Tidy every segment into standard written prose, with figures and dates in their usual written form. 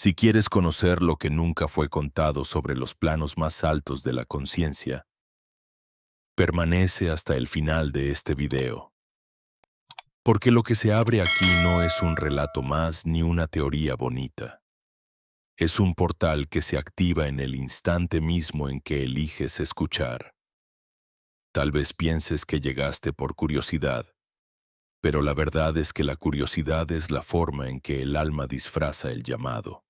Si quieres conocer lo que nunca fue contado sobre los planos más altos de la conciencia, permanece hasta el final de este video. Porque lo que se abre aquí no es un relato más ni una teoría bonita. Es un portal que se activa en el instante mismo en que eliges escuchar. Tal vez pienses que llegaste por curiosidad, pero la verdad es que la curiosidad es la forma en que el alma disfraza el llamado.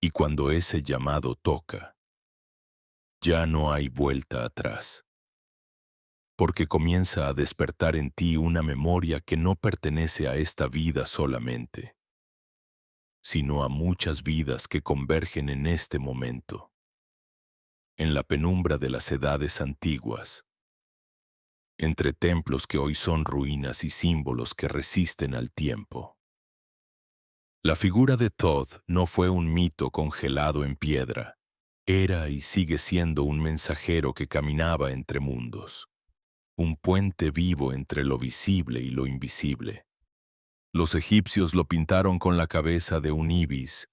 Y cuando ese llamado toca, ya no hay vuelta atrás. Porque comienza a despertar en ti una memoria que no pertenece a esta vida solamente, sino a muchas vidas que convergen en este momento, en la penumbra de las edades antiguas, entre templos que hoy son ruinas y símbolos que resisten al tiempo. La figura de Thoth no fue un mito congelado en piedra, era y sigue siendo un mensajero que caminaba entre mundos, un puente vivo entre lo visible y lo invisible. Los egipcios lo pintaron con la cabeza de un ibis,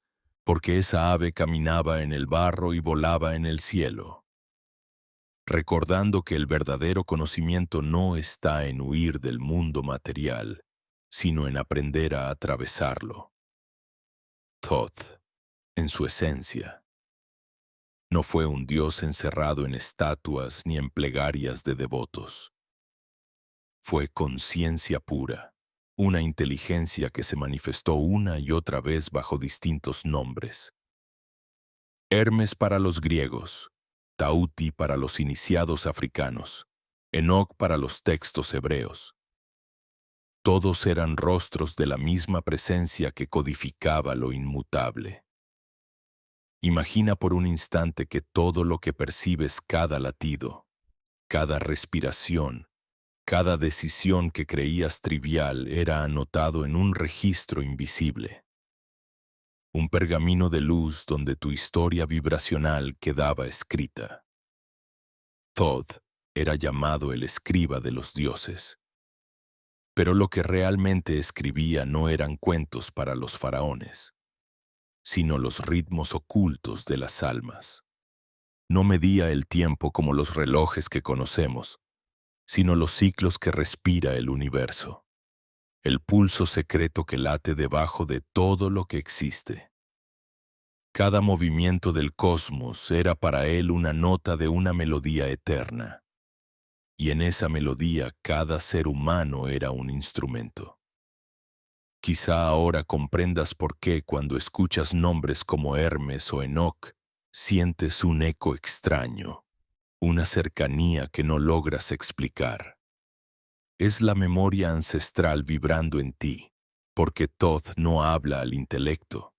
porque esa ave caminaba en el barro y volaba en el cielo, recordando que el verdadero conocimiento no está en huir del mundo material, sino en aprender a atravesarlo. Thoth, en su esencia, no fue un dios encerrado en estatuas ni en plegarias de devotos. Fue conciencia pura, una inteligencia que se manifestó una y otra vez bajo distintos nombres. Hermes para los griegos, Tauti para los iniciados africanos, Enoc para los textos hebreos. Todos eran rostros de la misma presencia que codificaba lo inmutable. Imagina por un instante que todo lo que percibes, cada latido, cada respiración, cada decisión que creías trivial era anotado en un registro invisible. Un pergamino de luz donde tu historia vibracional quedaba escrita. Thoth era llamado el escriba de los dioses. Pero lo que realmente escribía no eran cuentos para los faraones, sino los ritmos ocultos de las almas. No medía el tiempo como los relojes que conocemos, sino los ciclos que respira el universo, el pulso secreto que late debajo de todo lo que existe. Cada movimiento del cosmos era para él una nota de una melodía eterna, y en esa melodía cada ser humano era un instrumento. Quizá ahora comprendas por qué cuando escuchas nombres como Hermes o Enoc, sientes un eco extraño, una cercanía que no logras explicar. Es la memoria ancestral vibrando en ti, porque Thoth no habla al intelecto.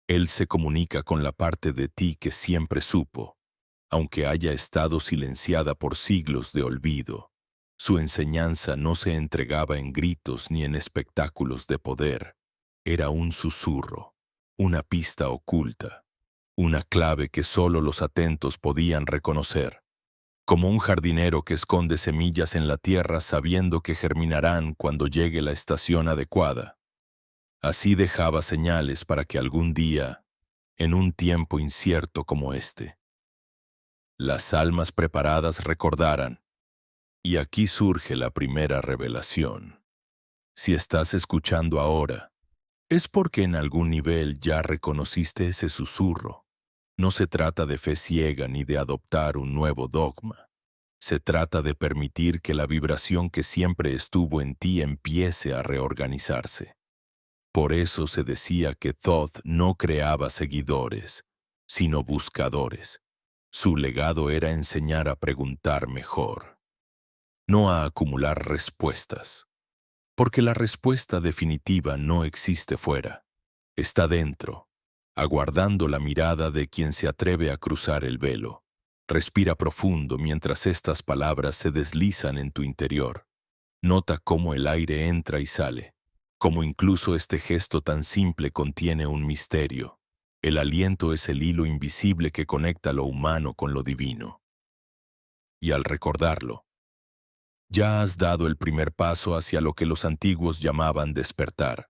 Él se comunica con la parte de ti que siempre supo, aunque haya estado silenciada por siglos de olvido. Su enseñanza no se entregaba en gritos ni en espectáculos de poder. Era un susurro, una pista oculta, una clave que solo los atentos podían reconocer. Como un jardinero que esconde semillas en la tierra sabiendo que germinarán cuando llegue la estación adecuada. Así dejaba señales para que algún día, en un tiempo incierto como este, las almas preparadas recordaran. Y aquí surge la primera revelación. Si estás escuchando ahora, es porque en algún nivel ya reconociste ese susurro. No se trata de fe ciega ni de adoptar un nuevo dogma. Se trata de permitir que la vibración que siempre estuvo en ti empiece a reorganizarse. Por eso se decía que Thoth no creaba seguidores, sino buscadores. Su legado era enseñar a preguntar mejor, no a acumular respuestas, porque la respuesta definitiva no existe fuera, está dentro, aguardando la mirada de quien se atreve a cruzar el velo. Respira profundo mientras estas palabras se deslizan en tu interior. Nota cómo el aire entra y sale, cómo incluso este gesto tan simple contiene un misterio. El aliento es el hilo invisible que conecta lo humano con lo divino. Y al recordarlo, ya has dado el primer paso hacia lo que los antiguos llamaban despertar.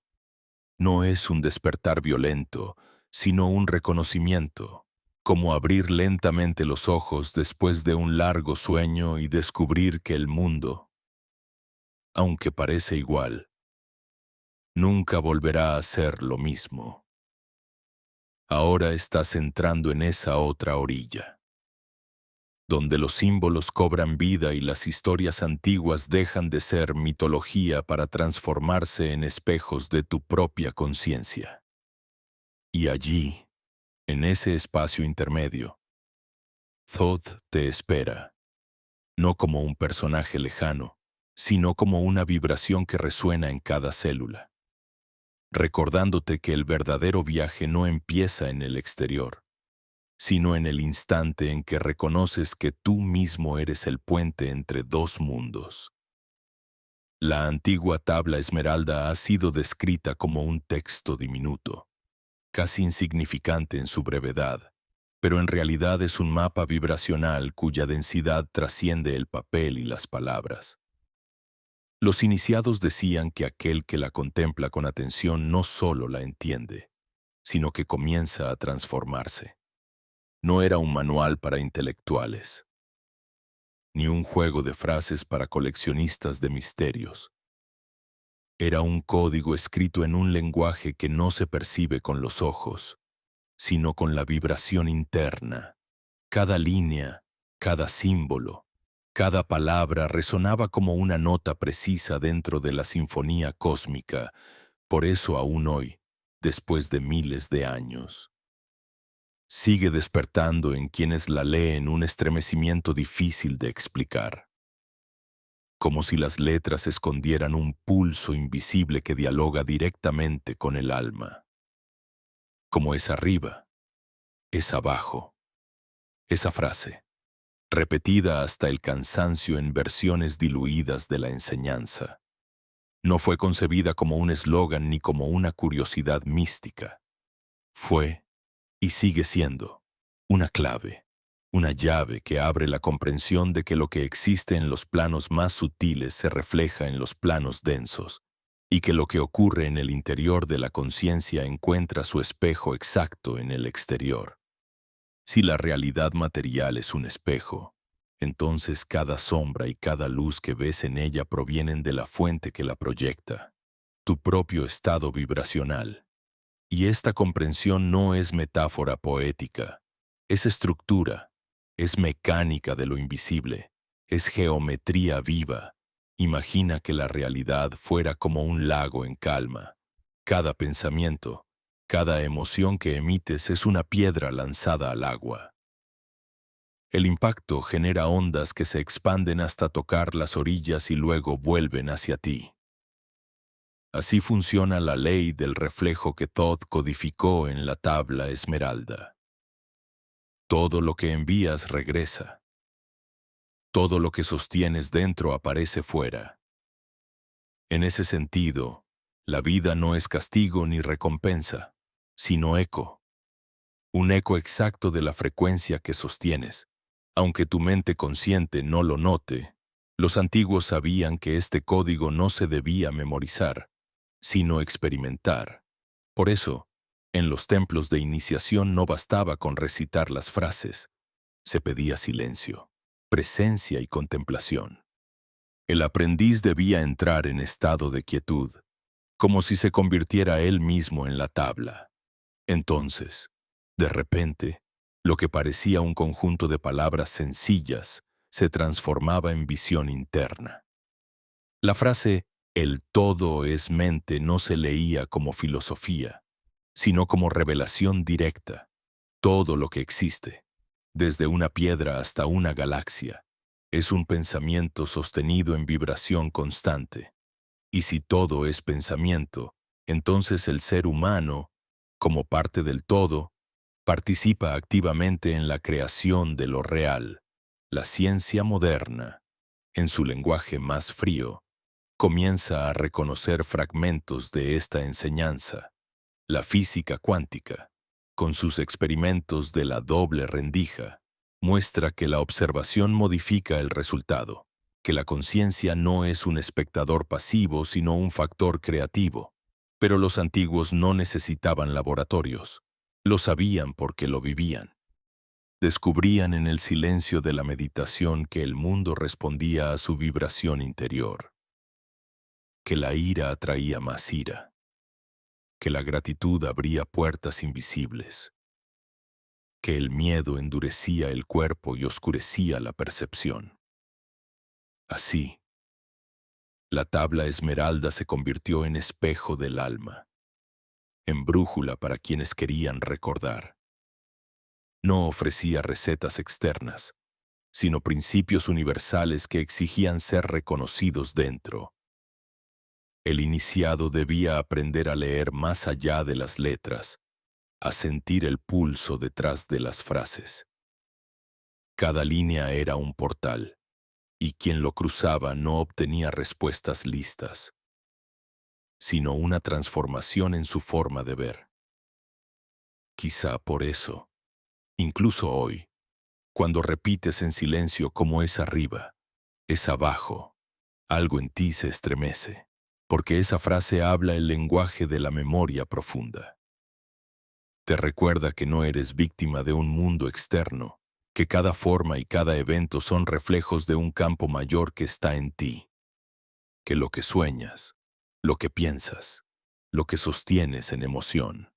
No es un despertar violento, sino un reconocimiento, como abrir lentamente los ojos después de un largo sueño y descubrir que el mundo, aunque parece igual, nunca volverá a ser lo mismo. Ahora estás entrando en esa otra orilla, donde los símbolos cobran vida y las historias antiguas dejan de ser mitología para transformarse en espejos de tu propia conciencia. Y allí, en ese espacio intermedio, Thoth te espera, no como un personaje lejano, sino como una vibración que resuena en cada célula, recordándote que el verdadero viaje no empieza en el exterior, sino en el instante en que reconoces que tú mismo eres el puente entre dos mundos. La antigua tabla esmeralda ha sido descrita como un texto diminuto, casi insignificante en su brevedad, pero en realidad es un mapa vibracional cuya densidad trasciende el papel y las palabras. Los iniciados decían que aquel que la contempla con atención no solo la entiende, sino que comienza a transformarse. No era un manual para intelectuales, ni un juego de frases para coleccionistas de misterios. Era un código escrito en un lenguaje que no se percibe con los ojos, sino con la vibración interna. Cada línea, cada símbolo, cada palabra resonaba como una nota precisa dentro de la sinfonía cósmica. Por eso aún hoy, después de miles de años, sigue despertando en quienes la leen un estremecimiento difícil de explicar, como si las letras escondieran un pulso invisible que dialoga directamente con el alma. Como es arriba, es abajo. Esa frase, repetida hasta el cansancio en versiones diluidas de la enseñanza, no fue concebida como un eslogan ni como una curiosidad mística. Fue, y sigue siendo, una clave, una llave que abre la comprensión de que lo que existe en los planos más sutiles se refleja en los planos densos, y que lo que ocurre en el interior de la conciencia encuentra su espejo exacto en el exterior. Si la realidad material es un espejo, entonces cada sombra y cada luz que ves en ella provienen de la fuente que la proyecta, tu propio estado vibracional. Y esta comprensión no es metáfora poética, es estructura, es mecánica de lo invisible, es geometría viva. Imagina que la realidad fuera como un lago en calma. Cada pensamiento, cada emoción que emites es una piedra lanzada al agua. El impacto genera ondas que se expanden hasta tocar las orillas y luego vuelven hacia ti. Así funciona la ley del reflejo que Thoth codificó en la tabla esmeralda. Todo lo que envías regresa. Todo lo que sostienes dentro aparece fuera. En ese sentido, la vida no es castigo ni recompensa, sino eco. Un eco exacto de la frecuencia que sostienes. Aunque tu mente consciente no lo note, los antiguos sabían que este código no se debía memorizar, sino experimentar. Por eso, en los templos de iniciación no bastaba con recitar las frases, se pedía silencio, presencia y contemplación. El aprendiz debía entrar en estado de quietud, como si se convirtiera él mismo en la tabla. Entonces, de repente, lo que parecía un conjunto de palabras sencillas se transformaba en visión interna. La frase «el todo es mente» no se leía como filosofía, sino como revelación directa. Todo lo que existe, desde una piedra hasta una galaxia, es un pensamiento sostenido en vibración constante. Y si todo es pensamiento, entonces el ser humano, como parte del todo, participa activamente en la creación de lo real. La ciencia moderna, en su lenguaje más frío, comienza a reconocer fragmentos de esta enseñanza. La física cuántica, con sus experimentos de la doble rendija, muestra que la observación modifica el resultado, que la conciencia no es un espectador pasivo sino un factor creativo. Pero los antiguos no necesitaban laboratorios. Lo sabían porque lo vivían. Descubrían en el silencio de la meditación que el mundo respondía a su vibración interior, que la ira atraía más ira, que la gratitud abría puertas invisibles, que el miedo endurecía el cuerpo y oscurecía la percepción. Así, la tabla esmeralda se convirtió en espejo del alma, en brújula para quienes querían recordar. No ofrecía recetas externas, sino principios universales que exigían ser reconocidos dentro. El iniciado debía aprender a leer más allá de las letras, a sentir el pulso detrás de las frases. Cada línea era un portal, y quien lo cruzaba no obtenía respuestas listas, sino una transformación en su forma de ver. Quizá por eso, incluso hoy, cuando repites en silencio como es arriba, es abajo, algo en ti se estremece, porque esa frase habla el lenguaje de la memoria profunda. Te recuerda que no eres víctima de un mundo externo, que cada forma y cada evento son reflejos de un campo mayor que está en ti, que lo que sueñas, lo que piensas, lo que sostienes en emoción,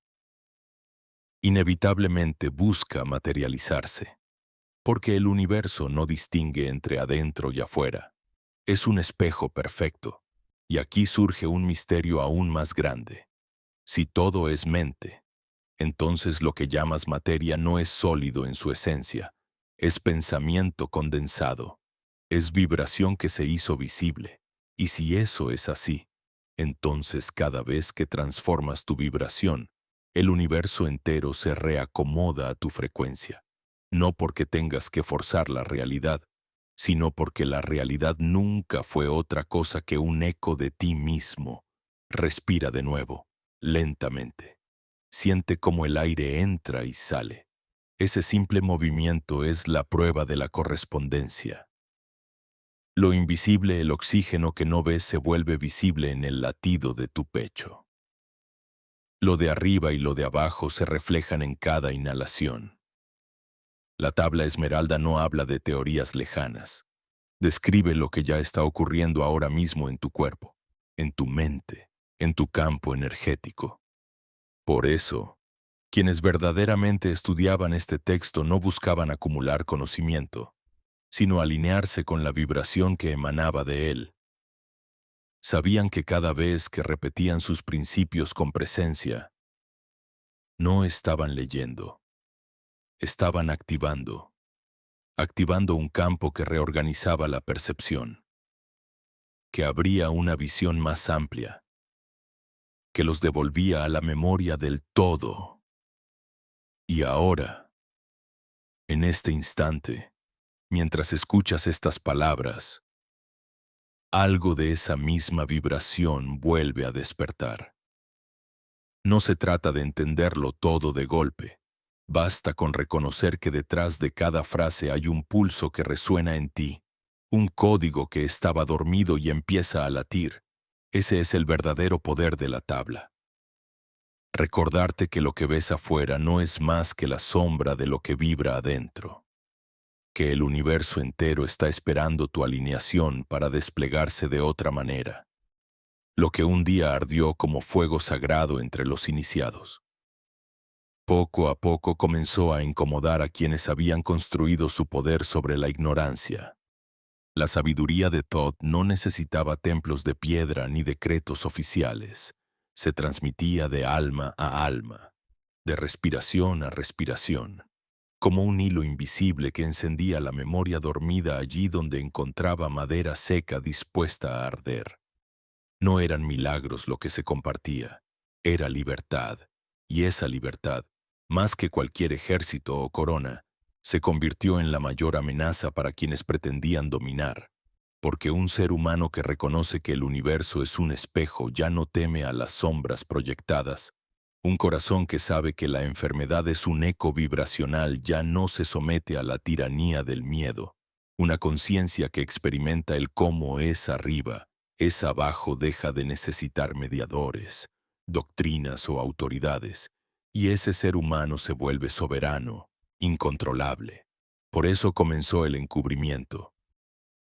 inevitablemente busca materializarse, porque el universo no distingue entre adentro y afuera. Es un espejo perfecto, y aquí surge un misterio aún más grande. Si todo es mente, entonces lo que llamas materia no es sólido en su esencia, es pensamiento condensado, es vibración que se hizo visible. Y si eso es así, entonces cada vez que transformas tu vibración, el universo entero se reacomoda a tu frecuencia, no porque tengas que forzar la realidad, sino porque la realidad nunca fue otra cosa que un eco de ti mismo. Respira de nuevo, lentamente. Siente cómo el aire entra y sale. Ese simple movimiento es la prueba de la correspondencia. Lo invisible, el oxígeno que no ves, se vuelve visible en el latido de tu pecho. Lo de arriba y lo de abajo se reflejan en cada inhalación. La tabla esmeralda no habla de teorías lejanas. Describe lo que ya está ocurriendo ahora mismo en tu cuerpo, en tu mente, en tu campo energético. Por eso, quienes verdaderamente estudiaban este texto no buscaban acumular conocimiento, sino alinearse con la vibración que emanaba de él. Sabían que cada vez que repetían sus principios con presencia, no estaban leyendo, estaban activando un campo que reorganizaba la percepción, que abría una visión más amplia, que los devolvía a la memoria del todo. Y ahora, en este instante, mientras escuchas estas palabras, algo de esa misma vibración vuelve a despertar. No se trata de entenderlo todo de golpe. Basta con reconocer que detrás de cada frase hay un pulso que resuena en ti, un código que estaba dormido y empieza a latir. Ese es el verdadero poder de la tabla. Recordarte que lo que ves afuera no es más que la sombra de lo que vibra adentro, que el universo entero está esperando tu alineación para desplegarse de otra manera. Lo que un día ardió como fuego sagrado entre los iniciados, poco a poco comenzó a incomodar a quienes habían construido su poder sobre la ignorancia. La sabiduría de Thoth no necesitaba templos de piedra ni decretos oficiales. Se transmitía de alma a alma, de respiración a respiración, como un hilo invisible que encendía la memoria dormida allí donde encontraba madera seca dispuesta a arder. No eran milagros lo que se compartía, era libertad, y esa libertad, más que cualquier ejército o corona, se convirtió en la mayor amenaza para quienes pretendían dominar, porque un ser humano que reconoce que el universo es un espejo ya no teme a las sombras proyectadas. Un corazón que sabe que la enfermedad es un eco vibracional ya no se somete a la tiranía del miedo. Una conciencia que experimenta el cómo es arriba, es abajo, deja de necesitar mediadores, doctrinas o autoridades, Y ese ser humano se vuelve soberano, incontrolable. Por eso comenzó el encubrimiento.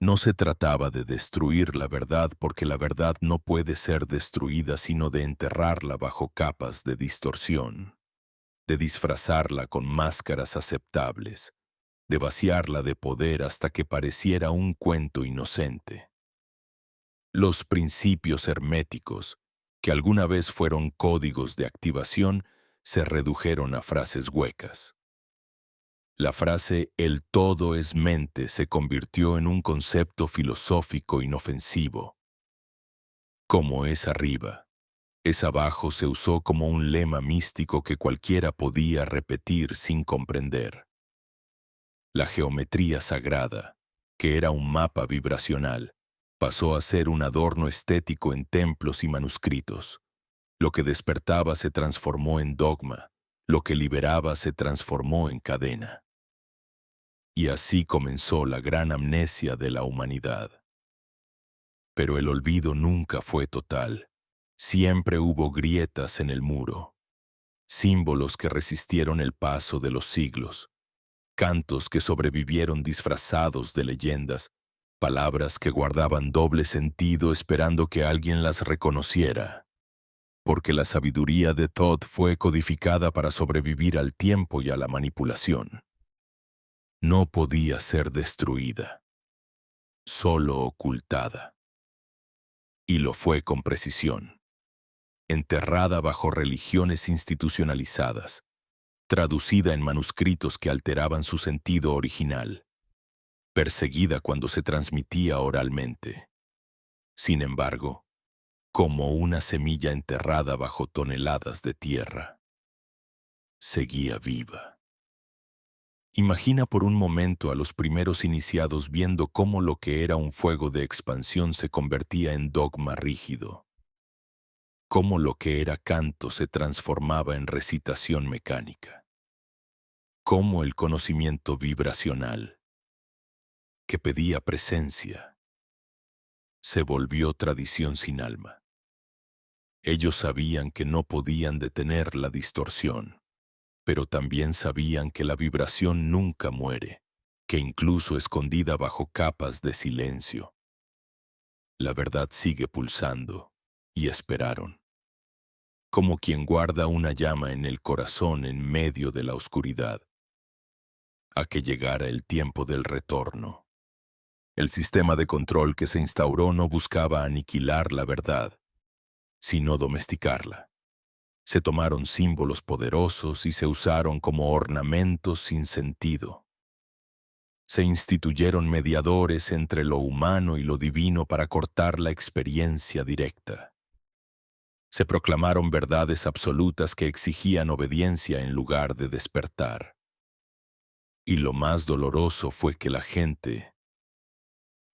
No se trataba de destruir la verdad porque la verdad no puede ser destruida sino de enterrarla bajo capas de distorsión, de disfrazarla con máscaras aceptables, de vaciarla de poder hasta que pareciera un cuento inocente. Los principios herméticos, que alguna vez fueron códigos de activación, se redujeron a frases huecas. La frase «el todo es mente» se convirtió en un concepto filosófico inofensivo. Como es arriba, es abajo se usó como un lema místico que cualquiera podía repetir sin comprender. La geometría sagrada, que era un mapa vibracional, pasó a ser un adorno estético en templos y manuscritos. Lo que despertaba se transformó en dogma, lo que liberaba se transformó en cadena. Y así comenzó la gran amnesia de la humanidad. Pero el olvido nunca fue total. Siempre hubo grietas en el muro, símbolos que resistieron el paso de los siglos, cantos que sobrevivieron disfrazados de leyendas, palabras que guardaban doble sentido esperando que alguien las reconociera. Porque la sabiduría de Thoth fue codificada para sobrevivir al tiempo y a la manipulación. No podía ser destruida, solo ocultada. Y lo fue con precisión, enterrada bajo religiones institucionalizadas, traducida en manuscritos que alteraban su sentido original, perseguida cuando se transmitía oralmente. Sin embargo, como una semilla enterrada bajo toneladas de tierra, seguía viva. Imagina por un momento a los primeros iniciados viendo cómo lo que era un fuego de expansión se convertía en dogma rígido, cómo lo que era canto se transformaba en recitación mecánica, cómo el conocimiento vibracional, que pedía presencia, se volvió tradición sin alma. Ellos sabían que no podían detener la distorsión, pero también sabían que la vibración nunca muere, que incluso escondida bajo capas de silencio, la verdad sigue pulsando, y esperaron, como quien guarda una llama en el corazón en medio de la oscuridad, a que llegara el tiempo del retorno. El sistema de control que se instauró no buscaba aniquilar la verdad, sino domesticarla. Se tomaron símbolos poderosos y se usaron como ornamentos sin sentido. Se instituyeron mediadores entre lo humano y lo divino para cortar la experiencia directa. Se proclamaron verdades absolutas que exigían obediencia en lugar de despertar. Y lo más doloroso fue que la gente,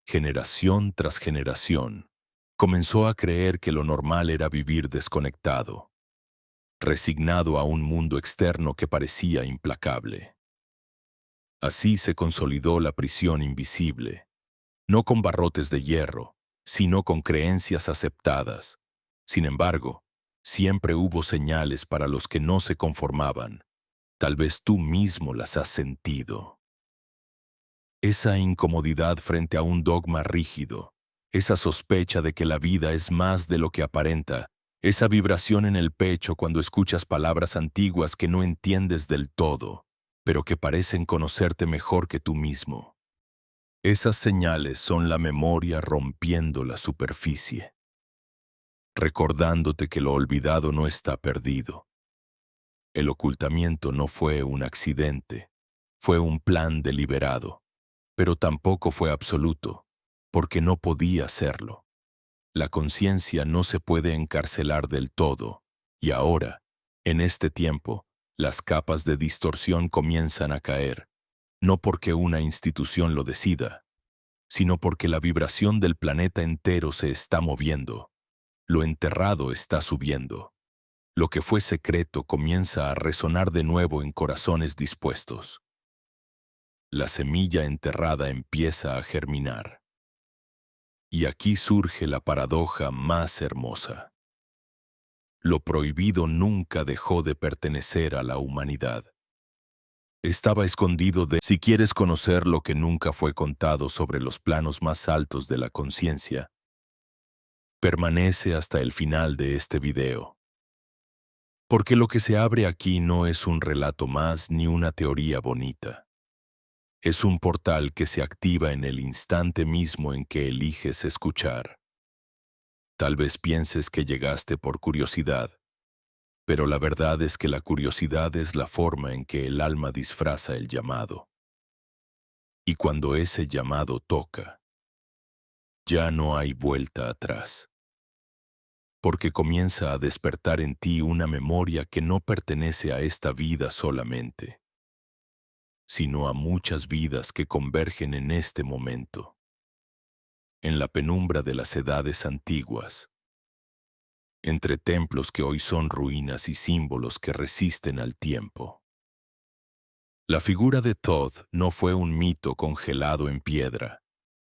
generación tras generación, comenzó a creer que lo normal era vivir desconectado, resignado a un mundo externo que parecía implacable. Así se consolidó la prisión invisible, no con barrotes de hierro, sino con creencias aceptadas. Sin embargo, siempre hubo señales para los que no se conformaban. Tal vez tú mismo las has sentido. Esa incomodidad frente a un dogma rígido, esa sospecha de que la vida es más de lo que aparenta, esa vibración en el pecho cuando escuchas palabras antiguas que no entiendes del todo, pero que parecen conocerte mejor que tú mismo. Esas señales son la memoria rompiendo la superficie, recordándote que lo olvidado no está perdido. El ocultamiento no fue un accidente, fue un plan deliberado, pero tampoco fue absoluto, porque no podía serlo. La conciencia no se puede encarcelar del todo, y ahora, en este tiempo, las capas de distorsión comienzan a caer, no porque una institución lo decida, sino porque la vibración del planeta entero se está moviendo. Lo enterrado está subiendo. Lo que fue secreto comienza a resonar de nuevo en corazones dispuestos. La semilla enterrada empieza a germinar. Y aquí surge la paradoja más hermosa. Lo prohibido nunca dejó de pertenecer a la humanidad. Estaba escondido de... Si quieres conocer lo que nunca fue contado sobre los planos más altos de la conciencia, permanece hasta el final de este video. Porque lo que se abre aquí no es un relato más ni una teoría bonita. Es un portal que se activa en el instante mismo en que eliges escuchar. Tal vez pienses que llegaste por curiosidad, pero la verdad es que la curiosidad es la forma en que el alma disfraza el llamado. Y cuando ese llamado toca, ya no hay vuelta atrás. Porque comienza a despertar en ti una memoria que no pertenece a esta vida solamente, sino a muchas vidas que convergen en este momento, en la penumbra de las edades antiguas, entre templos que hoy son ruinas y símbolos que resisten al tiempo. La figura de Thoth no fue un mito congelado en piedra,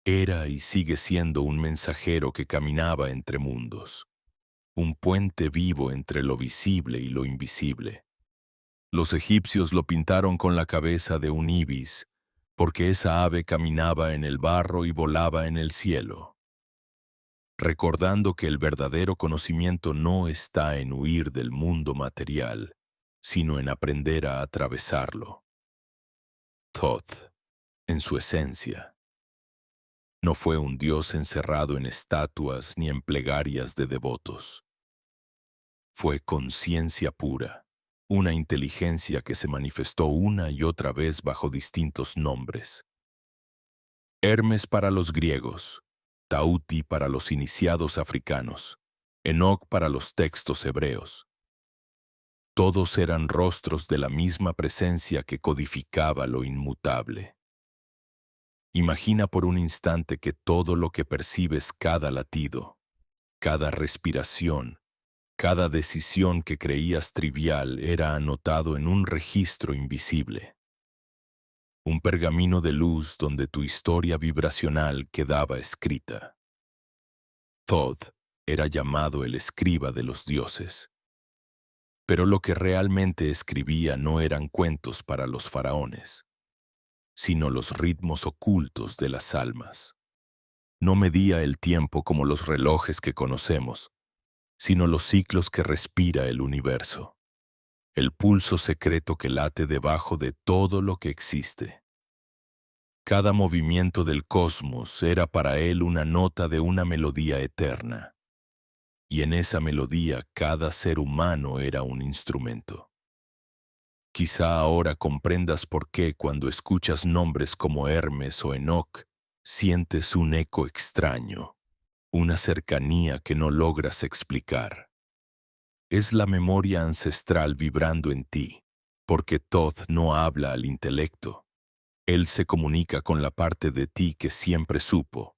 era y sigue siendo un mensajero que caminaba entre mundos, un puente vivo entre lo visible y lo invisible. Los egipcios lo pintaron con la cabeza de un ibis, porque esa ave caminaba en el barro y volaba en el cielo, recordando que el verdadero conocimiento no está en huir del mundo material, sino en aprender a atravesarlo. Thoth, en su esencia, no fue un dios encerrado en estatuas ni en plegarias de devotos. Fue conciencia pura, una inteligencia que se manifestó una y otra vez bajo distintos nombres. Hermes para los griegos, Tauti para los iniciados africanos, Enoc para los textos hebreos. Todos eran rostros de la misma presencia que codificaba lo inmutable. Imagina por un instante que todo lo que percibes, cada latido, cada respiración, cada decisión que creías trivial era anotado en un registro invisible. Un pergamino de luz donde tu historia vibracional quedaba escrita. Thoth era llamado el escriba de los dioses. Pero lo que realmente escribía no eran cuentos para los faraones, sino los ritmos ocultos de las almas. No medía el tiempo como los relojes que conocemos, sino los ciclos que respira el universo, el pulso secreto que late debajo de todo lo que existe. Cada movimiento del cosmos era para él una nota de una melodía eterna, y en esa melodía cada ser humano era un instrumento. Quizá ahora comprendas por qué cuando escuchas nombres como Hermes o Enoc, sientes un eco extraño, una cercanía que no logras explicar. Es la memoria ancestral vibrando en ti, porque Thoth no habla al intelecto. Él se comunica con la parte de ti que siempre supo,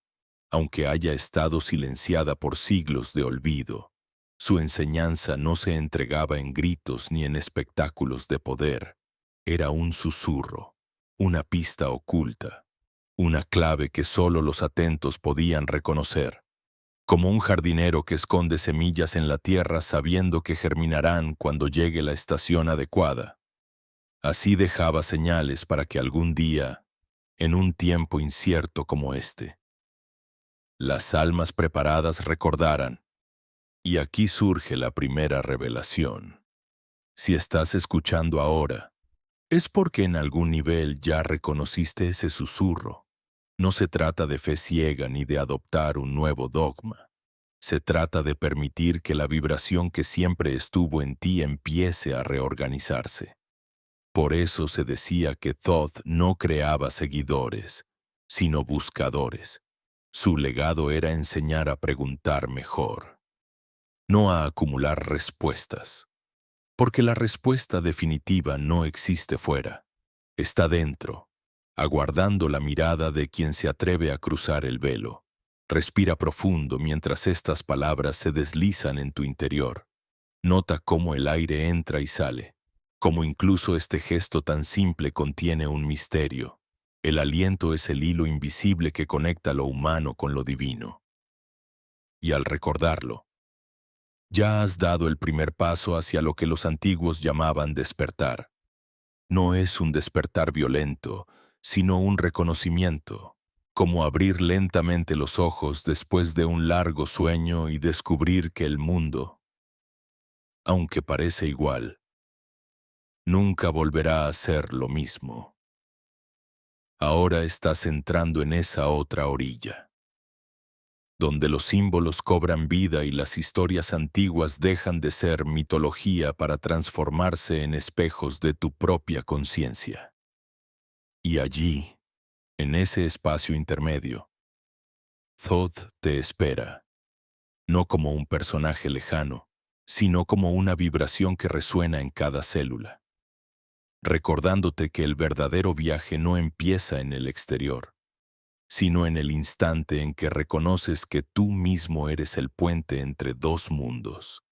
aunque haya estado silenciada por siglos de olvido. Su enseñanza no se entregaba en gritos ni en espectáculos de poder. Era un susurro, una pista oculta, una clave que solo los atentos podían reconocer. Como un jardinero que esconde semillas en la tierra sabiendo que germinarán cuando llegue la estación adecuada. Así dejaba señales para que algún día, en un tiempo incierto como este, las almas preparadas recordaran. Y aquí surge la primera revelación. Si estás escuchando ahora, es porque en algún nivel ya reconociste ese susurro. No se trata de fe ciega ni de adoptar un nuevo dogma. Se trata de permitir que la vibración que siempre estuvo en ti empiece a reorganizarse. Por eso se decía que Thoth no creaba seguidores, sino buscadores. Su legado era enseñar a preguntar mejor, no a acumular respuestas. Porque la respuesta definitiva no existe fuera, está dentro, aguardando la mirada de quien se atreve a cruzar el velo. Respira profundo mientras estas palabras se deslizan en tu interior. Nota cómo el aire entra y sale, cómo incluso este gesto tan simple contiene un misterio. El aliento es el hilo invisible que conecta lo humano con lo divino. Y al recordarlo, Ya has dado el primer paso hacia lo que los antiguos llamaban despertar. No es un despertar violento, sino un reconocimiento, como abrir lentamente los ojos después de un largo sueño y descubrir que el mundo, aunque parece igual, nunca volverá a ser lo mismo. Ahora estás entrando en esa otra orilla, donde los símbolos cobran vida y las historias antiguas dejan de ser mitología para transformarse en espejos de tu propia conciencia. Y allí, en ese espacio intermedio, Thoth te espera, no como un personaje lejano, sino como una vibración que resuena en cada célula, recordándote que el verdadero viaje no empieza en el exterior, sino en el instante en que reconoces que tú mismo eres el puente entre dos mundos.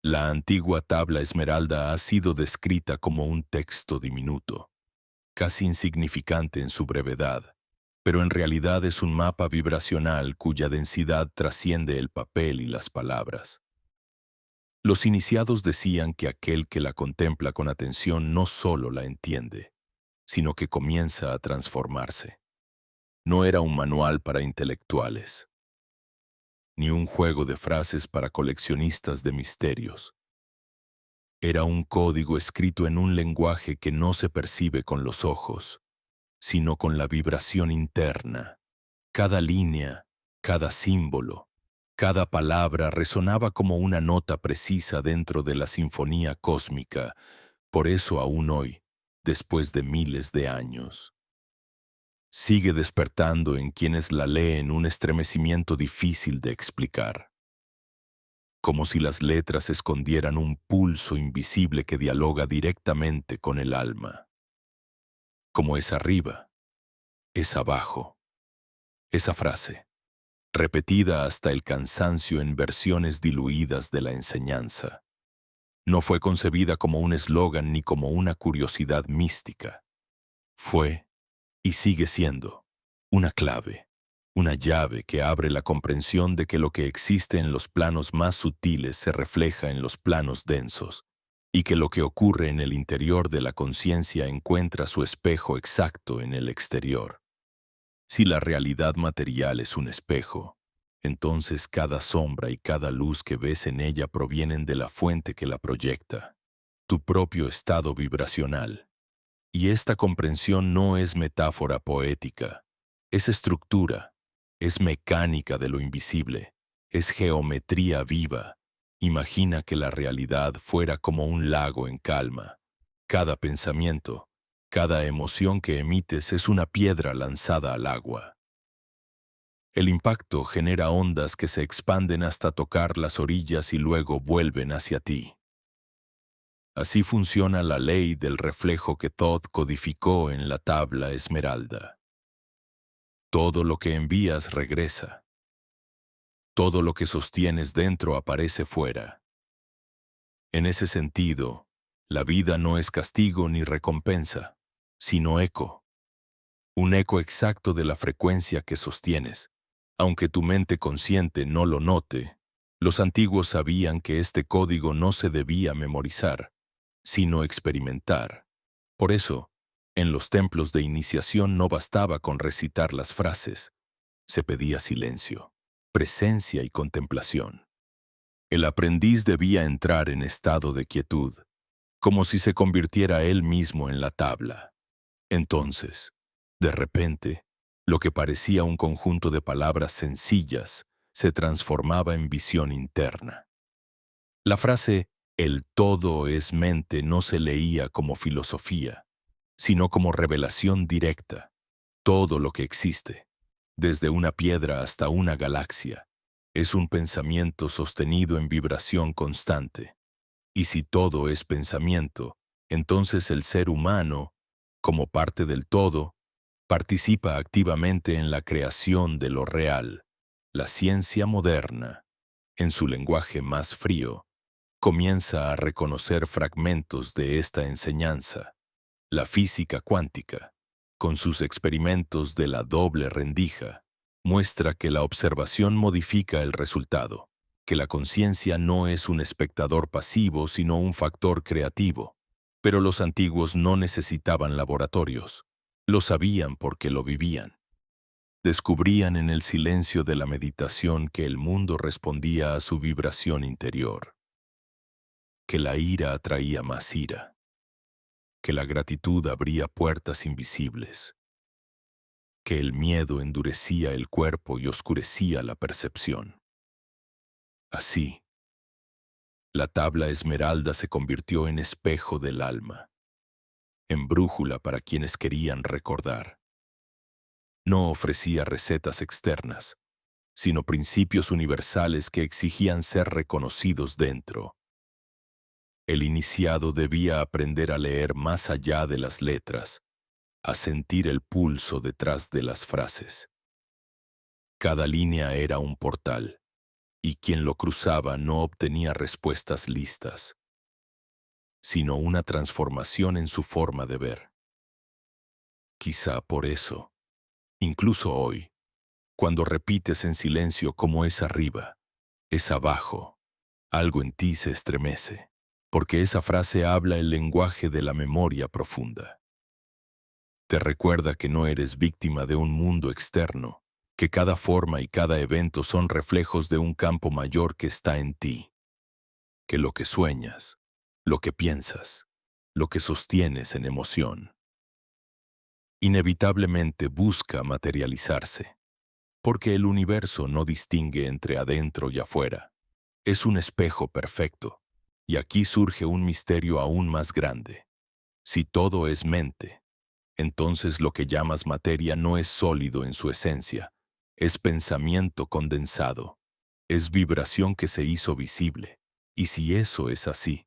La antigua tabla esmeralda ha sido descrita como un texto diminuto, casi insignificante en su brevedad, pero en realidad es un mapa vibracional cuya densidad trasciende el papel y las palabras. Los iniciados decían que aquel que la contempla con atención no solo la entiende, sino que comienza a transformarse. No era un manual para intelectuales, ni un juego de frases para coleccionistas de misterios. Era un código escrito en un lenguaje que no se percibe con los ojos, sino con la vibración interna. Cada línea, cada símbolo, cada palabra resonaba como una nota precisa dentro de la sinfonía cósmica. Por eso aún hoy, después de miles de años, sigue despertando en quienes la leen un estremecimiento difícil de explicar, como si las letras escondieran un pulso invisible que dialoga directamente con el alma. Como es arriba, es abajo. Esa frase, repetida hasta el cansancio en versiones diluidas de la enseñanza, no fue concebida como un eslogan ni como una curiosidad mística. Fue, y sigue siendo, una clave, una llave que abre la comprensión de que lo que existe en los planos más sutiles se refleja en los planos densos, y que lo que ocurre en el interior de la conciencia encuentra su espejo exacto en el exterior. Si la realidad material es un espejo, entonces cada sombra y cada luz que ves en ella provienen de la fuente que la proyecta, tu propio estado vibracional. Y esta comprensión no es metáfora poética, es estructura, es mecánica de lo invisible, es geometría viva. Imagina que la realidad fuera como un lago en calma. Cada pensamiento, cada emoción que emites es una piedra lanzada al agua. El impacto genera ondas que se expanden hasta tocar las orillas y luego vuelven hacia ti. Así funciona la ley del reflejo que Thoth codificó en la tabla esmeralda. Todo lo que envías regresa. Todo lo que sostienes dentro aparece fuera. En ese sentido, la vida no es castigo ni recompensa, sino eco. Un eco exacto de la frecuencia que sostienes. Aunque tu mente consciente no lo note, los antiguos sabían que este código no se debía memorizar, sino experimentar. Por eso, en los templos de iniciación no bastaba con recitar las frases, se pedía silencio, presencia y contemplación. El aprendiz debía entrar en estado de quietud, como si se convirtiera él mismo en la tabla. Entonces, de repente, lo que parecía un conjunto de palabras sencillas se transformaba en visión interna. La frase «el todo es mente» no se leía como filosofía, sino como revelación directa. Todo lo que existe, desde una piedra hasta una galaxia, es un pensamiento sostenido en vibración constante. Y si todo es pensamiento, entonces el ser humano, como parte del todo, participa activamente en la creación de lo real. La ciencia moderna, en su lenguaje más frío, comienza a reconocer fragmentos de esta enseñanza. La física cuántica, con sus experimentos de la doble rendija, muestra que la observación modifica el resultado, que la conciencia no es un espectador pasivo, sino un factor creativo. Pero los antiguos no necesitaban laboratorios. Lo sabían porque lo vivían. Descubrían en el silencio de la meditación que el mundo respondía a su vibración interior, que la ira atraía más ira, que la gratitud abría puertas invisibles, que el miedo endurecía el cuerpo y oscurecía la percepción. Así, la tabla esmeralda se convirtió en espejo del alma, en brújula para quienes querían recordar. No ofrecía recetas externas, sino principios universales que exigían ser reconocidos dentro. El iniciado debía aprender a leer más allá de las letras, a sentir el pulso detrás de las frases. Cada línea era un portal, y quien lo cruzaba no obtenía respuestas listas, sino una transformación en su forma de ver. Quizá por eso, incluso hoy, cuando repites en silencio como es arriba, es abajo, algo en ti se estremece, porque esa frase habla el lenguaje de la memoria profunda. Te recuerda que no eres víctima de un mundo externo, que cada forma y cada evento son reflejos de un campo mayor que está en ti, que lo que sueñas, lo que piensas, lo que sostienes en emoción, inevitablemente busca materializarse, porque el universo no distingue entre adentro y afuera. Es un espejo perfecto, y aquí surge un misterio aún más grande. Si todo es mente, entonces lo que llamas materia no es sólido en su esencia, es pensamiento condensado, es vibración que se hizo visible. Y si eso es así,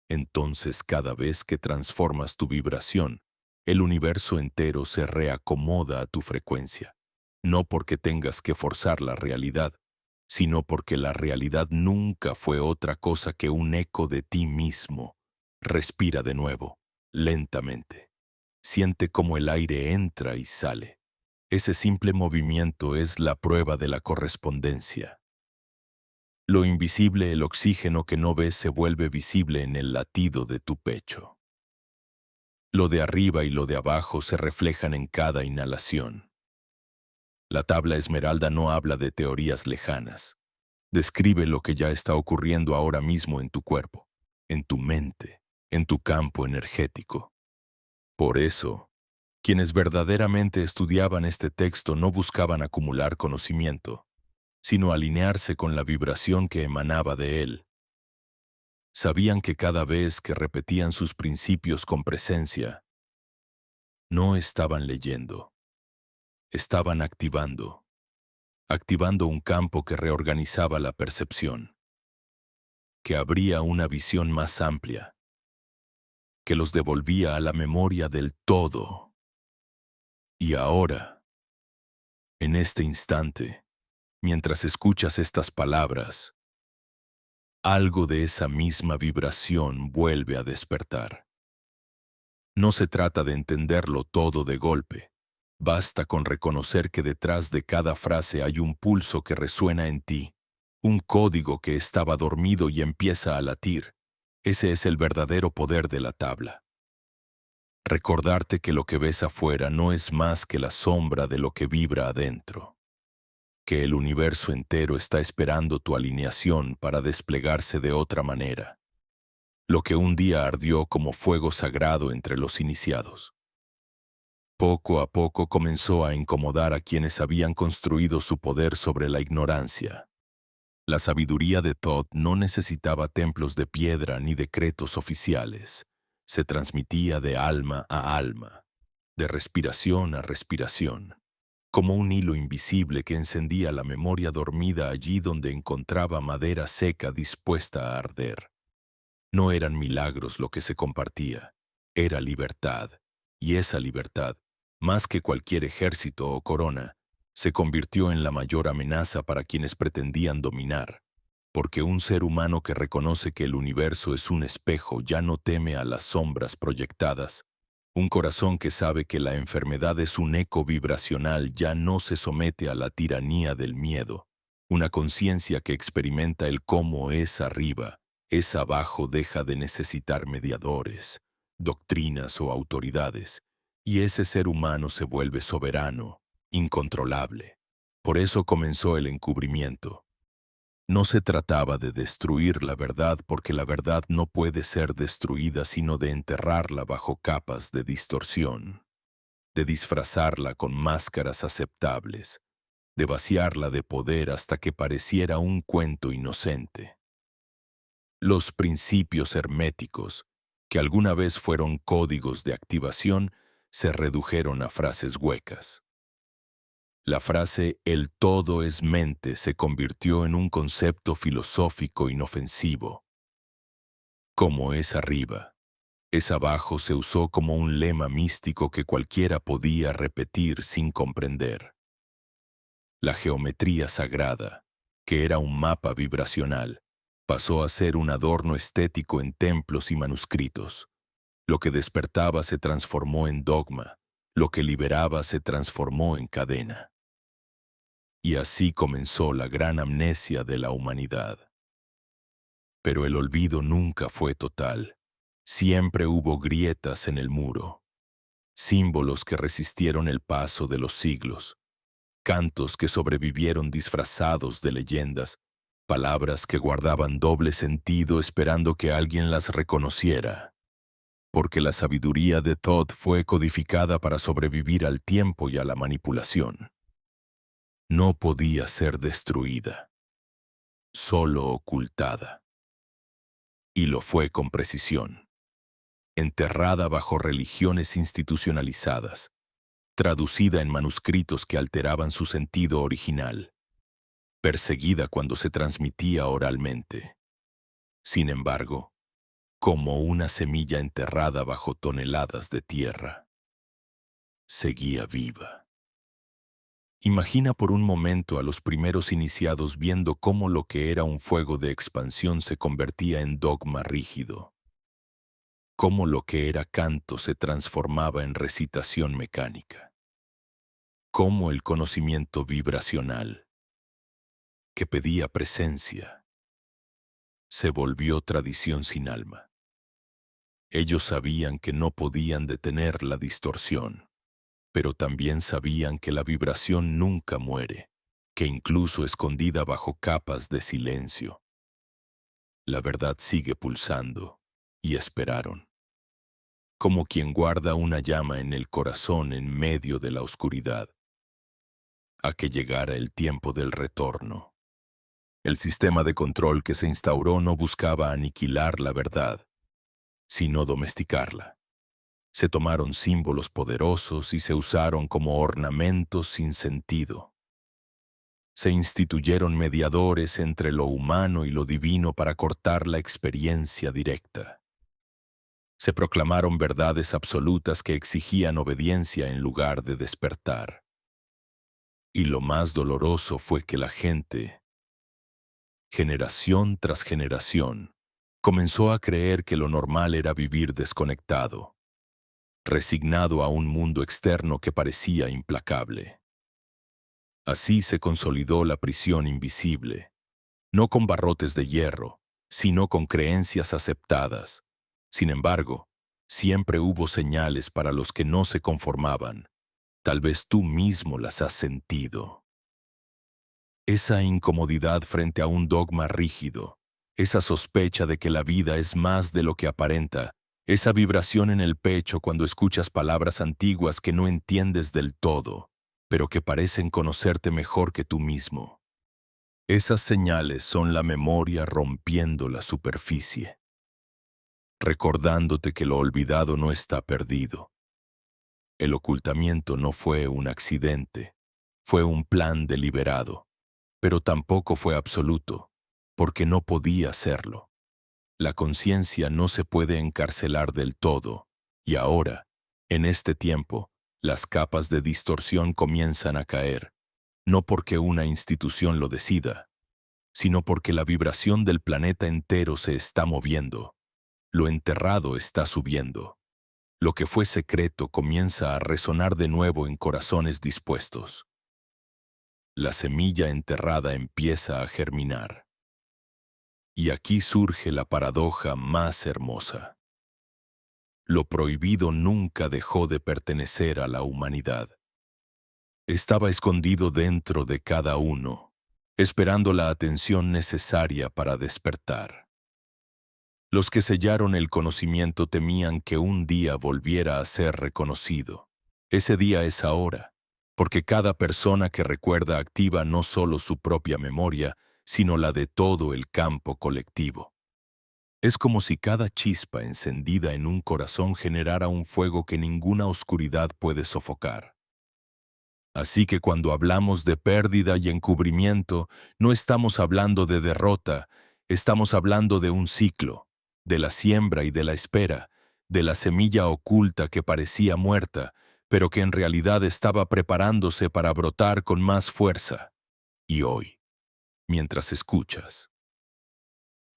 entonces cada vez que transformas tu vibración, el universo entero se reacomoda a tu frecuencia, no porque tengas que forzar la realidad, sino porque la realidad nunca fue otra cosa que un eco de ti mismo. Respira de nuevo, lentamente. Siente cómo el aire entra y sale. Ese simple movimiento es la prueba de la correspondencia. Lo invisible, el oxígeno que no ves, se vuelve visible en el latido de tu pecho. Lo de arriba y lo de abajo se reflejan en cada inhalación. La tabla esmeralda no habla de teorías lejanas. Describe lo que ya está ocurriendo ahora mismo en tu cuerpo, en tu mente, en tu campo energético. Por eso, quienes verdaderamente estudiaban este texto no buscaban acumular conocimiento, sino alinearse con la vibración que emanaba de él. Sabían que cada vez que repetían sus principios con presencia, no estaban leyendo, estaban activando un campo que reorganizaba la percepción, que abría una visión más amplia, que los devolvía a la memoria del todo. Y ahora, en este instante, mientras escuchas estas palabras, algo de esa misma vibración vuelve a despertar. No se trata de entenderlo todo de golpe. Basta con reconocer que detrás de cada frase hay un pulso que resuena en ti, un código que estaba dormido y empieza a latir. Ese es el verdadero poder de la tabla. Recordarte que lo que ves afuera no es más que la sombra de lo que vibra adentro. Que el universo entero está esperando tu alineación para desplegarse de otra manera. Lo que un día ardió como fuego sagrado entre los iniciados, poco a poco comenzó a incomodar a quienes habían construido su poder sobre la ignorancia. La sabiduría de Thoth no necesitaba templos de piedra ni decretos oficiales. Se transmitía de alma a alma, de respiración a respiración, como un hilo invisible que encendía la memoria dormida allí donde encontraba madera seca dispuesta a arder. No eran milagros lo que se compartía, era libertad, y esa libertad, más que cualquier ejército o corona, se convirtió en la mayor amenaza para quienes pretendían dominar, porque un ser humano que reconoce que el universo es un espejo ya no teme a las sombras proyectadas. Un corazón que sabe que la enfermedad es un eco vibracional ya no se somete a la tiranía del miedo. Una conciencia que experimenta el cómo es arriba, es abajo deja de necesitar mediadores, doctrinas o autoridades, y ese ser humano se vuelve soberano, incontrolable. Por eso comenzó el encubrimiento. No se trataba de destruir la verdad porque la verdad no puede ser destruida sino de enterrarla bajo capas de distorsión, de disfrazarla con máscaras aceptables, de vaciarla de poder hasta que pareciera un cuento inocente. Los principios herméticos, que alguna vez fueron códigos de activación, se redujeron a frases huecas. La frase «el todo es mente» se convirtió en un concepto filosófico inofensivo. Como es arriba, es abajo se usó como un lema místico que cualquiera podía repetir sin comprender. La geometría sagrada, que era un mapa vibracional, pasó a ser un adorno estético en templos y manuscritos. Lo que despertaba se transformó en dogma, lo que liberaba se transformó en cadena. Y así comenzó la gran amnesia de la humanidad. Pero el olvido nunca fue total. Siempre hubo grietas en el muro, símbolos que resistieron el paso de los siglos, cantos que sobrevivieron disfrazados de leyendas, palabras que guardaban doble sentido esperando que alguien las reconociera. Porque la sabiduría de Thoth fue codificada para sobrevivir al tiempo y a la manipulación. No podía ser destruida, solo ocultada. Y lo fue con precisión. Enterrada bajo religiones institucionalizadas, traducida en manuscritos que alteraban su sentido original, perseguida cuando se transmitía oralmente. Sin embargo, como una semilla enterrada bajo toneladas de tierra, seguía viva. Imagina por un momento a los primeros iniciados viendo cómo lo que era un fuego de expansión se convertía en dogma rígido, cómo lo que era canto se transformaba en recitación mecánica, cómo el conocimiento vibracional, que pedía presencia, se volvió tradición sin alma. Ellos sabían que no podían detener la distorsión, pero también sabían que la vibración nunca muere, que incluso escondida bajo capas de silencio, la verdad sigue pulsando, y esperaron. Como quien guarda una llama en el corazón en medio de la oscuridad, a que llegara el tiempo del retorno. El sistema de control que se instauró no buscaba aniquilar la verdad, sino domesticarla. Se tomaron símbolos poderosos y se usaron como ornamentos sin sentido. Se instituyeron mediadores entre lo humano y lo divino para cortar la experiencia directa. Se proclamaron verdades absolutas que exigían obediencia en lugar de despertar. Y lo más doloroso fue que la gente, generación tras generación, comenzó a creer que lo normal era vivir desconectado, resignado a un mundo externo que parecía implacable. Así se consolidó la prisión invisible, no con barrotes de hierro, sino con creencias aceptadas. Sin embargo, siempre hubo señales para los que no se conformaban. Tal vez tú mismo las has sentido. Esa incomodidad frente a un dogma rígido, esa sospecha de que la vida es más de lo que aparenta, esa vibración en el pecho cuando escuchas palabras antiguas que no entiendes del todo, pero que parecen conocerte mejor que tú mismo. Esas señales son la memoria rompiendo la superficie, recordándote que lo olvidado no está perdido. El ocultamiento no fue un accidente, fue un plan deliberado, pero tampoco fue absoluto, porque no podía serlo. La conciencia no se puede encarcelar del todo, y ahora, en este tiempo, las capas de distorsión comienzan a caer, no porque una institución lo decida, sino porque la vibración del planeta entero se está moviendo. Lo enterrado está subiendo. Lo que fue secreto comienza a resonar de nuevo en corazones dispuestos. la semilla enterrada empieza a germinar. Y aquí surge la paradoja más hermosa. Lo prohibido nunca dejó de pertenecer a la humanidad. Estaba escondido dentro de cada uno, esperando la atención necesaria para despertar. Los que sellaron el conocimiento temían que un día volviera a ser reconocido. Ese día es ahora, porque cada persona que recuerda activa no solo su propia memoria, sino la de todo el campo colectivo. Es como si cada chispa encendida en un corazón generara un fuego que ninguna oscuridad puede sofocar. Así que cuando hablamos de pérdida y encubrimiento, no estamos hablando de derrota, estamos hablando de un ciclo, de la siembra y de la espera, de la semilla oculta que parecía muerta, pero que en realidad estaba preparándose para brotar con más fuerza. Y hoy, mientras escuchas,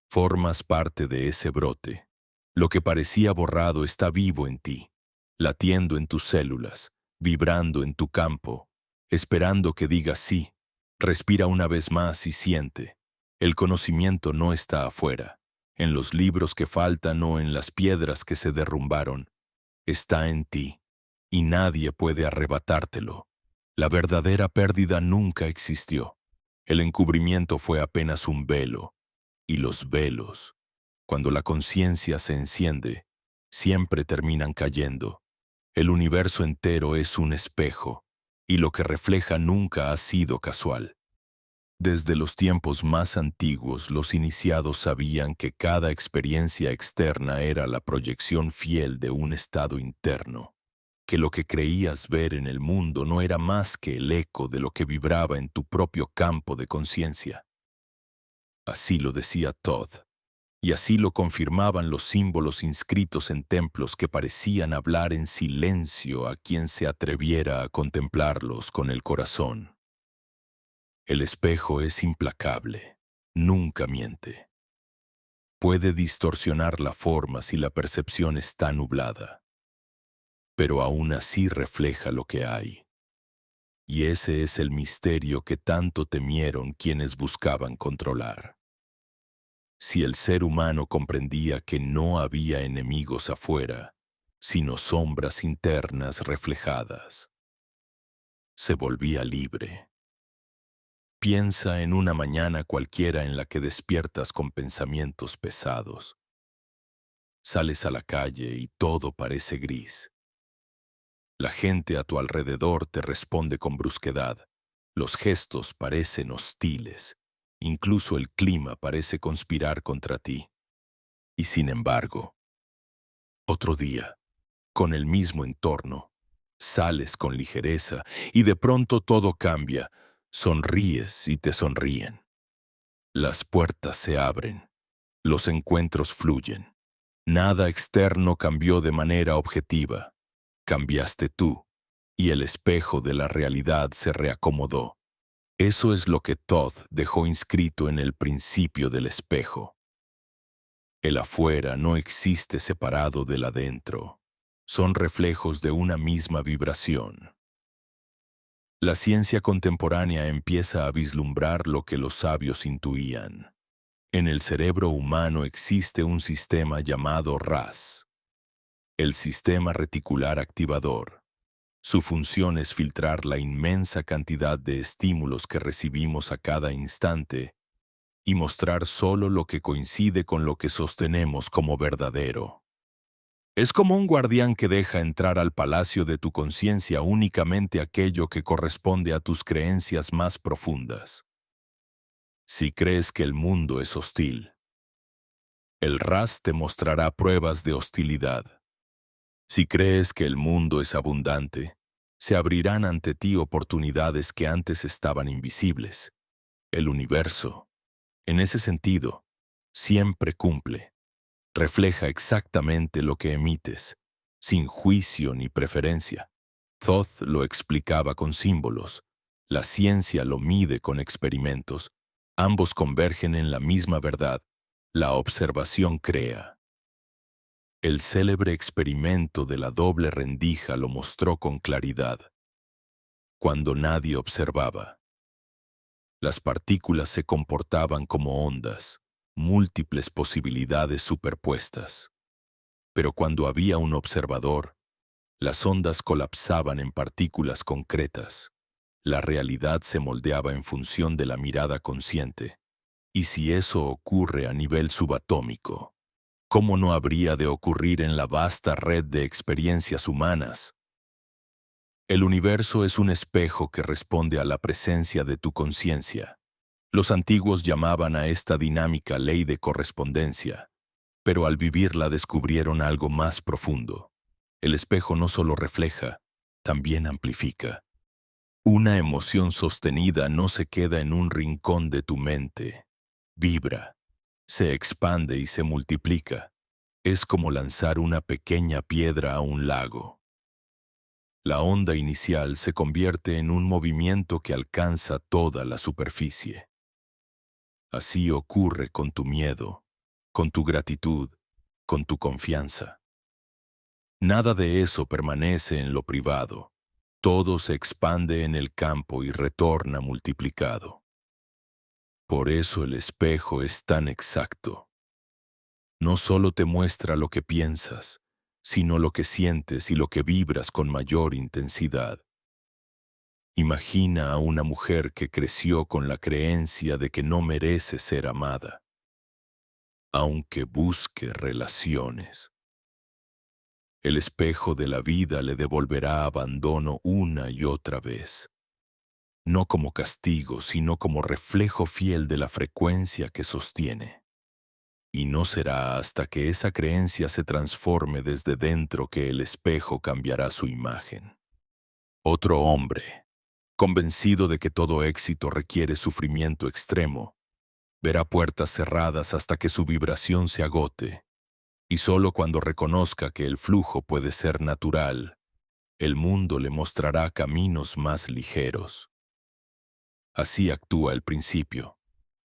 formas parte de ese brote. Lo que parecía borrado está vivo en ti, latiendo en tus células, vibrando en tu campo, esperando que digas sí. Respira una vez más y siente. El conocimiento no está afuera, en los libros que faltan o en las piedras que se derrumbaron. Está en ti, y nadie puede arrebatártelo. La verdadera pérdida nunca existió. El encubrimiento fue apenas un velo, y los velos, cuando la conciencia se enciende, siempre terminan cayendo. El universo entero es un espejo, y lo que refleja nunca ha sido casual. Desde los tiempos más antiguos, los iniciados sabían que cada experiencia externa era la proyección fiel de un estado interno, que lo que creías ver en el mundo no era más que el eco de lo que vibraba en tu propio campo de conciencia. Así lo decía Todd. Y así lo confirmaban los símbolos inscritos en templos que parecían hablar en silencio a quien se atreviera a contemplarlos con el corazón. El espejo es implacable, nunca miente. Puede distorsionar la forma si la percepción está nublada, pero aún así refleja lo que hay. Y ese es el misterio que tanto temieron quienes buscaban controlar. Si el ser humano comprendía que no había enemigos afuera, sino sombras internas reflejadas, se volvía libre. Piensa en una mañana cualquiera en la que despiertas con pensamientos pesados. Sales a la calle y todo parece gris. La gente a tu alrededor te responde con brusquedad. Los gestos parecen hostiles. Incluso el clima parece conspirar contra ti. Y sin embargo, otro día, con el mismo entorno, sales con ligereza y de pronto todo cambia. Sonríes y te sonríen. Las puertas se abren. Los encuentros fluyen. Nada externo cambió de manera objetiva. Cambiaste tú, y el espejo de la realidad se reacomodó. Eso es lo que Todd dejó inscrito en el principio del espejo. El afuera no existe separado del adentro. Son reflejos de una misma vibración. La ciencia contemporánea empieza a vislumbrar lo que los sabios intuían. En el cerebro humano existe un sistema llamado RAS, el sistema reticular activador. Su función es filtrar la inmensa cantidad de estímulos que recibimos a cada instante y mostrar solo lo que coincide con lo que sostenemos como verdadero. Es como un guardián que deja entrar al palacio de tu conciencia únicamente aquello que corresponde a tus creencias más profundas. Si crees que el mundo es hostil, el RAS te mostrará pruebas de hostilidad. Si crees que el mundo es abundante, se abrirán ante ti oportunidades que antes estaban invisibles. El universo, en ese sentido, siempre cumple. Refleja exactamente lo que emites, sin juicio ni preferencia. Thoth lo explicaba con símbolos. La ciencia lo mide con experimentos. Ambos convergen en la misma verdad. La observación crea. El célebre experimento de la doble rendija lo mostró con claridad. Cuando nadie observaba, Las partículas se comportaban como ondas, múltiples posibilidades superpuestas. Pero cuando había un observador, las ondas colapsaban en partículas concretas. La realidad se moldeaba en función de la mirada consciente. Y si eso ocurre a nivel subatómico, ¿cómo no habría de ocurrir en la vasta red de experiencias humanas? El universo es un espejo que responde a la presencia de tu conciencia. Los antiguos llamaban a esta dinámica ley de correspondencia, pero al vivirla descubrieron algo más profundo. El espejo no solo refleja, también amplifica. Una emoción sostenida no se queda en un rincón de tu mente. Vibra, se expande y se multiplica. Es como lanzar una pequeña piedra a un lago. La onda inicial se convierte en un movimiento que alcanza toda la superficie. Así ocurre con tu miedo, con tu gratitud, con tu confianza. Nada de eso permanece en lo privado. Todo se expande en el campo y retorna multiplicado. Por eso el espejo es tan exacto. No solo te muestra lo que piensas, sino lo que sientes y lo que vibras con mayor intensidad. Imagina a una mujer que creció con la creencia de que no merece ser amada, aunque busque relaciones. El espejo de la vida le devolverá abandono una y otra vez, no como castigo, sino como reflejo fiel de la frecuencia que sostiene. Y no será hasta que esa creencia se transforme desde dentro que el espejo cambiará su imagen. Otro hombre, convencido de que todo éxito requiere sufrimiento extremo, verá puertas cerradas hasta que su vibración se agote, y solo cuando reconozca que el flujo puede ser natural, el mundo le mostrará caminos más ligeros. Así actúa el principio.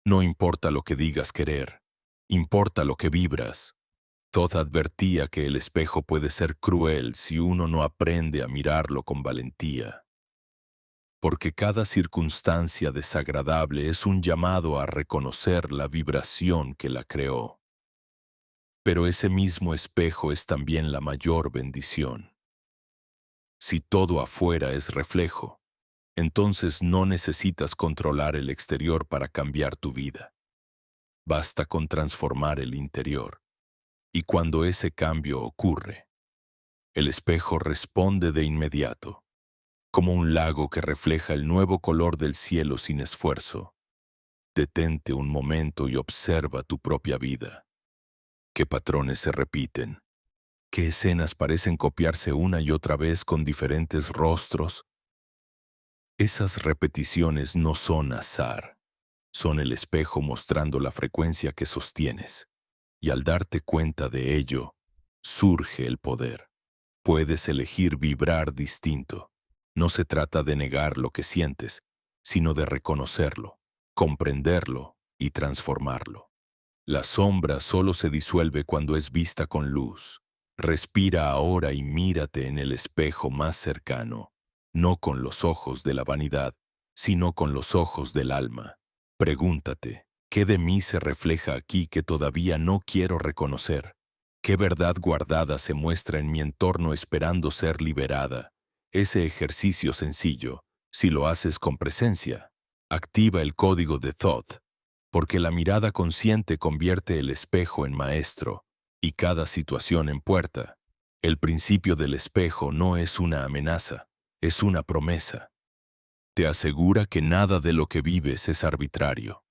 No importa lo que digas querer, importa lo que vibras. Todd advertía que el espejo puede ser cruel si uno no aprende a mirarlo con valentía. Porque cada circunstancia desagradable es un llamado a reconocer la vibración que la creó. Pero ese mismo espejo es también la mayor bendición. Si todo afuera es reflejo, entonces no necesitas controlar el exterior para cambiar tu vida. Basta con transformar el interior. Y cuando ese cambio ocurre, el espejo responde de inmediato, como un lago que refleja el nuevo color del cielo sin esfuerzo. Detente un momento y observa tu propia vida. ¿Qué patrones se repiten? ¿Qué escenas parecen copiarse una y otra vez con diferentes rostros? Esas repeticiones no son azar, son el espejo mostrando la frecuencia que sostienes. Y al darte cuenta de ello, surge el poder. Puedes elegir vibrar distinto. No se trata de negar lo que sientes, sino de reconocerlo, comprenderlo y transformarlo. La sombra solo se disuelve cuando es vista con luz. Respira ahora y mírate en el espejo más cercano, no con los ojos de la vanidad, sino con los ojos del alma. Pregúntate, ¿qué de mí se refleja aquí que todavía no quiero reconocer? ¿Qué verdad guardada se muestra en mi entorno esperando ser liberada? Ese ejercicio sencillo, si lo haces con presencia, activa el código de Thoth, porque la mirada consciente convierte el espejo en maestro y cada situación en puerta. El principio del espejo no es una amenaza, es una promesa. Te asegura que nada de lo que vives es arbitrario,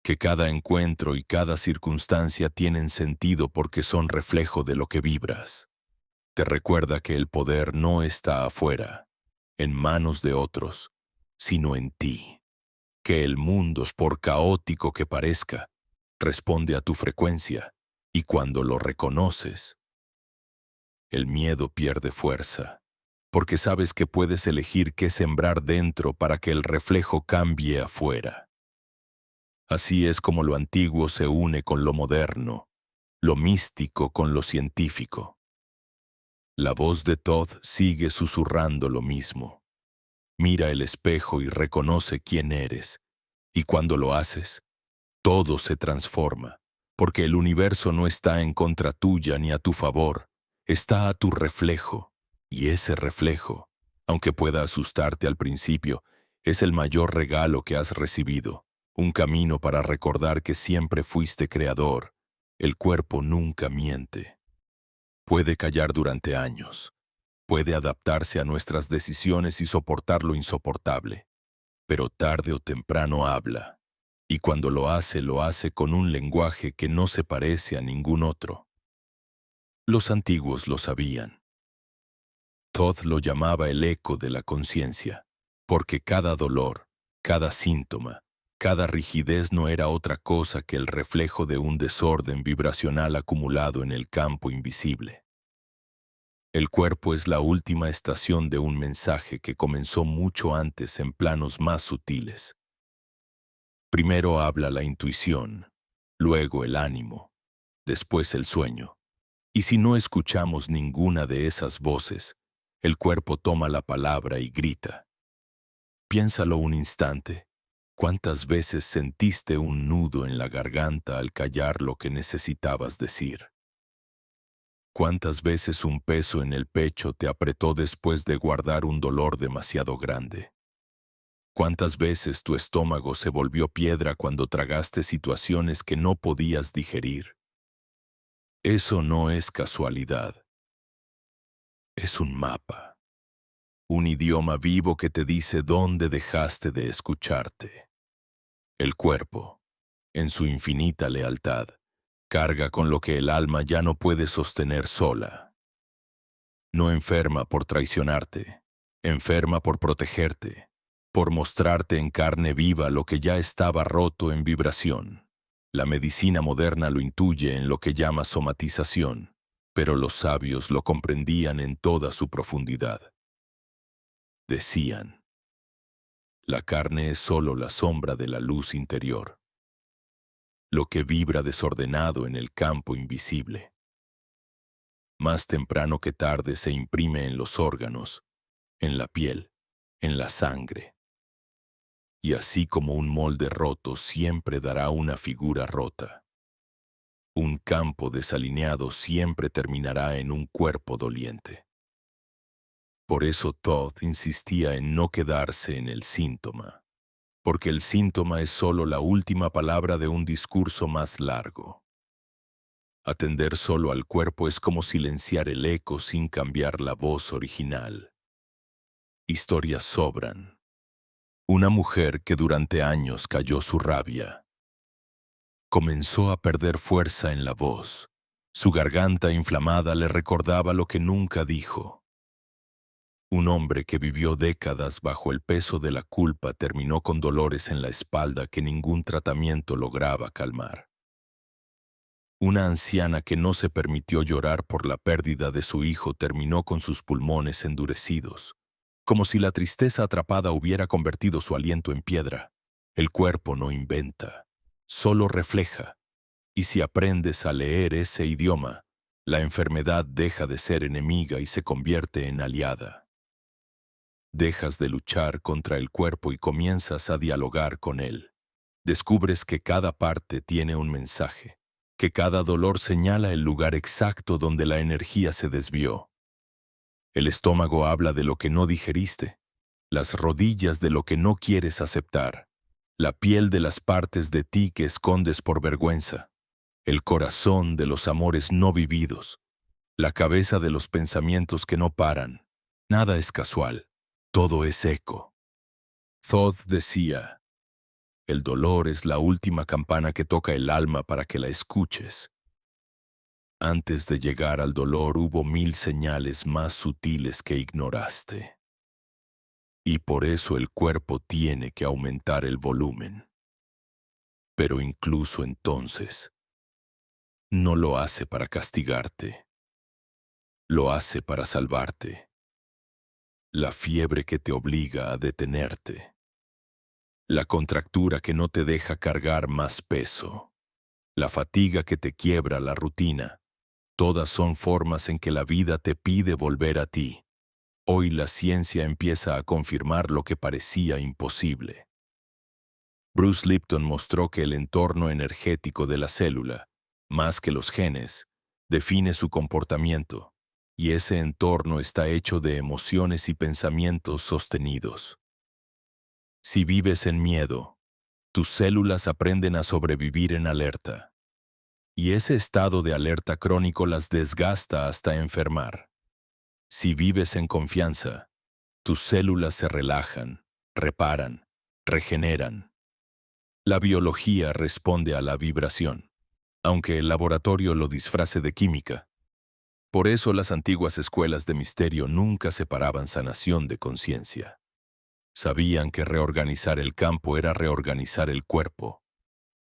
que cada encuentro y cada circunstancia tienen sentido porque son reflejo de lo que vibras. Te recuerda que el poder no está afuera, en manos de otros, sino en ti. Que el mundo, por caótico que parezca, responde a tu frecuencia, y cuando lo reconoces, el miedo pierde fuerza, porque sabes que puedes elegir qué sembrar dentro para que el reflejo cambie afuera. Así es como lo antiguo se une con lo moderno, lo místico con lo científico. La voz de Thoth sigue susurrando lo mismo. Mira el espejo y reconoce quién eres. Y cuando lo haces, todo se transforma, porque el universo no está en contra tuya ni a tu favor, está a tu reflejo. Y ese reflejo, aunque pueda asustarte al principio, es el mayor regalo que has recibido, un camino para recordar que siempre fuiste creador. El cuerpo nunca miente. Puede callar durante años, puede adaptarse a nuestras decisiones y soportar lo insoportable, pero tarde o temprano habla. Y cuando lo hace con un lenguaje que no se parece a ningún otro. Los antiguos lo sabían. Todd lo llamaba el eco de la conciencia, porque cada dolor, cada síntoma, cada rigidez no era otra cosa que el reflejo de un desorden vibracional acumulado en el campo invisible. El cuerpo es la última estación de un mensaje que comenzó mucho antes en planos más sutiles. Primero habla la intuición, luego el ánimo, después el sueño. Y si no escuchamos ninguna de esas voces, el cuerpo toma la palabra y grita. Piénsalo un instante. ¿Cuántas veces sentiste un nudo en la garganta al callar lo que necesitabas decir? ¿Cuántas veces un peso en el pecho te apretó después de guardar un dolor demasiado grande? ¿Cuántas veces tu estómago se volvió piedra cuando tragaste situaciones que no podías digerir? Eso no es casualidad. Es un mapa. Un idioma vivo que te dice dónde dejaste de escucharte. El cuerpo, en su infinita lealtad, carga con lo que el alma ya no puede sostener sola. No enferma por traicionarte, enferma por protegerte, por mostrarte en carne viva lo que ya estaba roto en vibración. La medicina moderna lo intuye en lo que llama somatización, pero los sabios lo comprendían en toda su profundidad. Decían, la carne es solo la sombra de la luz interior, lo que vibra desordenado en el campo invisible. Más temprano que tarde se imprime en los órganos, en la piel, en la sangre. Y así como un molde roto siempre dará una figura rota, un campo desalineado siempre terminará en un cuerpo doliente. Por eso Todd insistía en no quedarse en el síntoma, porque el síntoma es solo la última palabra de un discurso más largo. Atender solo al cuerpo es como silenciar el eco sin cambiar la voz original. Historias sobran. Una mujer que durante años calló su rabia. Comenzó a perder fuerza en la voz. Su garganta inflamada le recordaba lo que nunca dijo. Un hombre que vivió décadas bajo el peso de la culpa terminó con dolores en la espalda que ningún tratamiento lograba calmar. Una anciana que no se permitió llorar por la pérdida de su hijo terminó con sus pulmones endurecidos, como si la tristeza atrapada hubiera convertido su aliento en piedra. El cuerpo no inventa, solo refleja, y si aprendes a leer ese idioma, la enfermedad deja de ser enemiga y se convierte en aliada. Dejas de luchar contra el cuerpo y comienzas a dialogar con él. Descubres que cada parte tiene un mensaje, que cada dolor señala el lugar exacto donde la energía se desvió. El estómago habla de lo que no digeriste, las rodillas de lo que no quieres aceptar, la piel de las partes de ti que escondes por vergüenza, el corazón de los amores no vividos, la cabeza de los pensamientos que no paran. Nada es casual, todo es eco. Thoth decía, el dolor es la última campana que toca el alma para que la escuches. Antes de llegar al dolor hubo 1000 señales más sutiles que ignoraste. Y por eso el cuerpo tiene que aumentar el volumen. Pero incluso entonces, no lo hace para castigarte. Lo hace para salvarte. La fiebre que te obliga a detenerte. La contractura que no te deja cargar más peso. La fatiga que te quiebra la rutina. Todas son formas en que la vida te pide volver a ti. Hoy la ciencia empieza a confirmar lo que parecía imposible. Bruce Lipton mostró que el entorno energético de la célula, más que los genes, define su comportamiento, y ese entorno está hecho de emociones y pensamientos sostenidos. Si vives en miedo, tus células aprenden a sobrevivir en alerta, y ese estado de alerta crónico las desgasta hasta enfermar. Si vives en confianza, tus células se relajan, reparan, regeneran. La biología responde a la vibración, aunque el laboratorio lo disfrace de química. Por eso las antiguas escuelas de misterio nunca separaban sanación de conciencia. Sabían que reorganizar el campo era reorganizar el cuerpo,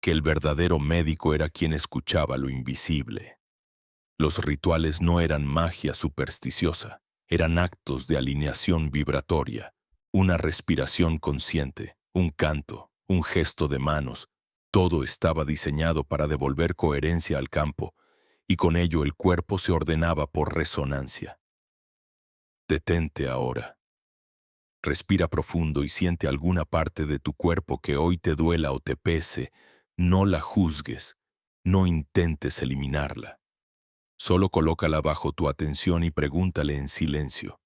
que el verdadero médico era quien escuchaba lo invisible. Los rituales no eran magia supersticiosa, eran actos de alineación vibratoria, una respiración consciente, un canto, un gesto de manos. Todo estaba diseñado para devolver coherencia al campo, y con ello el cuerpo se ordenaba por resonancia. Detente ahora. Respira profundo y siente alguna parte de tu cuerpo que hoy te duela o te pese. No la juzgues, no intentes eliminarla. Solo colócala bajo tu atención y pregúntale en silencio: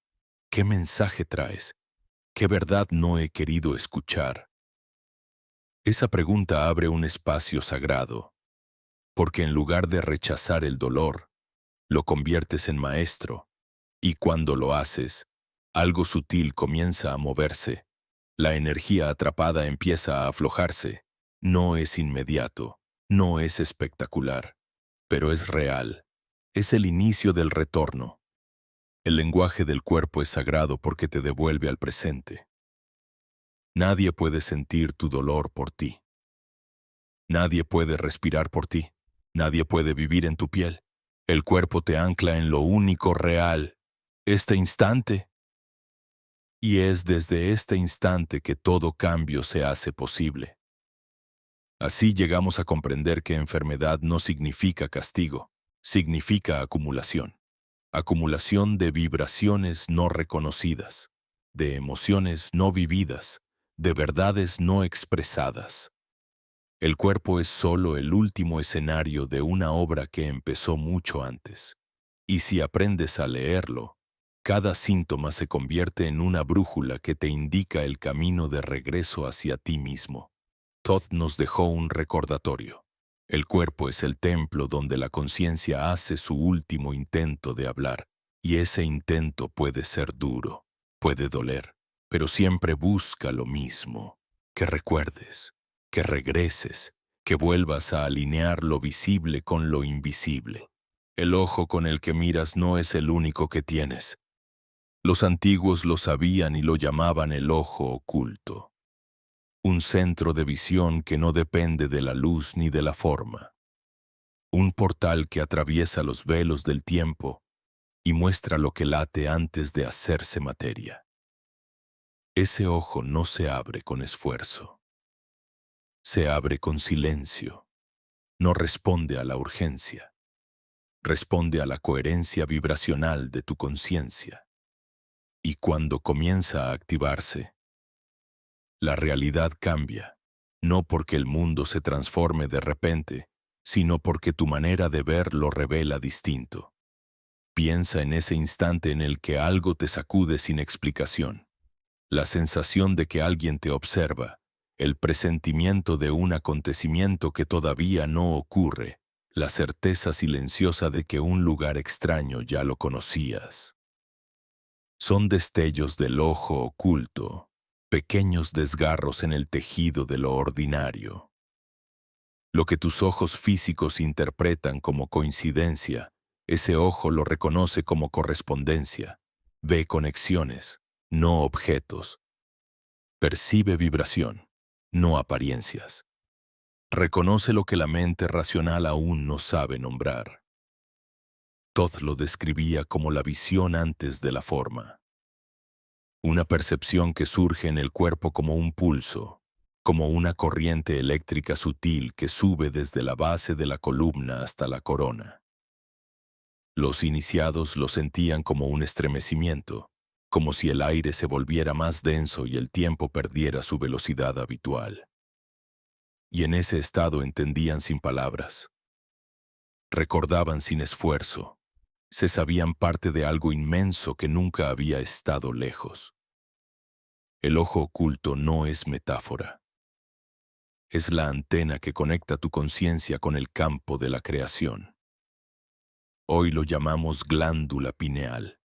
¿qué mensaje traes? ¿Qué verdad no he querido escuchar? Esa pregunta abre un espacio sagrado, porque en lugar de rechazar el dolor, lo conviertes en maestro, y cuando lo haces, algo sutil comienza a moverse. La energía atrapada empieza a aflojarse. No es inmediato, no es espectacular, pero es real. Es el inicio del retorno. El lenguaje del cuerpo es sagrado porque te devuelve al presente. Nadie puede sentir tu dolor por ti. Nadie puede respirar por ti. Nadie puede vivir en tu piel. El cuerpo te ancla en lo único real, este instante. Y es desde este instante que todo cambio se hace posible. Así llegamos a comprender que enfermedad no significa castigo, significa acumulación. Acumulación de vibraciones no reconocidas, de emociones no vividas, de verdades no expresadas. El cuerpo es solo el último escenario de una obra que empezó mucho antes. Y si aprendes a leerlo, cada síntoma se convierte en una brújula que te indica el camino de regreso hacia ti mismo. Todd nos dejó un recordatorio. El cuerpo es el templo donde la conciencia hace su último intento de hablar, y ese intento puede ser duro, puede doler, pero siempre busca lo mismo: que recuerdes, que regreses, que vuelvas a alinear lo visible con lo invisible. El ojo con el que miras no es el único que tienes. Los antiguos lo sabían y lo llamaban el ojo oculto. Un centro de visión que no depende de la luz ni de la forma. Un portal que atraviesa los velos del tiempo y muestra lo que late antes de hacerse materia. Ese ojo no se abre con esfuerzo. Se abre con silencio. No responde a la urgencia. Responde a la coherencia vibracional de tu conciencia. Y cuando comienza a activarse, la realidad cambia, no porque el mundo se transforme de repente, sino porque tu manera de ver lo revela distinto. Piensa en ese instante en el que algo te sacude sin explicación. La sensación de que alguien te observa, el presentimiento de un acontecimiento que todavía no ocurre, la certeza silenciosa de que un lugar extraño ya lo conocías. Son destellos del ojo oculto, pequeños desgarros en el tejido de lo ordinario. Lo que tus ojos físicos interpretan como coincidencia, ese ojo lo reconoce como correspondencia. Ve conexiones, no objetos. Percibe vibración, no apariencias. Reconoce lo que la mente racional aún no sabe nombrar. Todd lo describía como la visión antes de la forma. Una percepción que surge en el cuerpo como un pulso, como una corriente eléctrica sutil que sube desde la base de la columna hasta la corona. Los iniciados lo sentían como un estremecimiento, como si el aire se volviera más denso y el tiempo perdiera su velocidad habitual. Y en ese estado entendían sin palabras, recordaban sin esfuerzo, se sabían parte de algo inmenso que nunca había estado lejos. El ojo oculto no es metáfora. Es la antena que conecta tu conciencia con el campo de la creación. Hoy lo llamamos glándula pineal,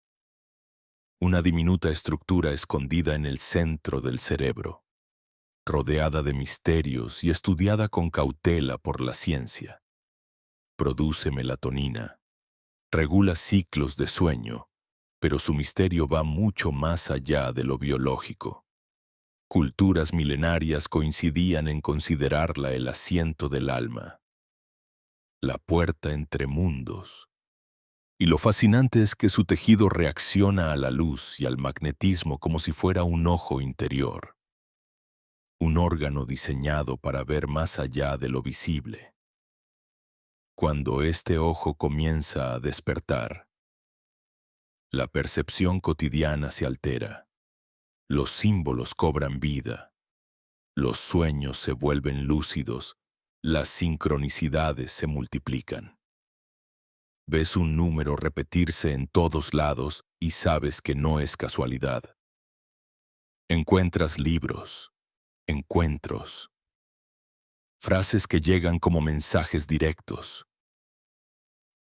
una diminuta estructura escondida en el centro del cerebro, rodeada de misterios y estudiada con cautela por la ciencia. Produce melatonina, regula ciclos de sueño, pero su misterio va mucho más allá de lo biológico. Culturas milenarias coincidían en considerarla el asiento del alma, la puerta entre mundos. Y lo fascinante es que su tejido reacciona a la luz y al magnetismo como si fuera un ojo interior, un órgano diseñado para ver más allá de lo visible. Cuando este ojo comienza a despertar, la percepción cotidiana se altera, los símbolos cobran vida, los sueños se vuelven lúcidos, las sincronicidades se multiplican. Ves un número repetirse en todos lados y sabes que no es casualidad. Encuentras libros, encuentros, frases que llegan como mensajes directos.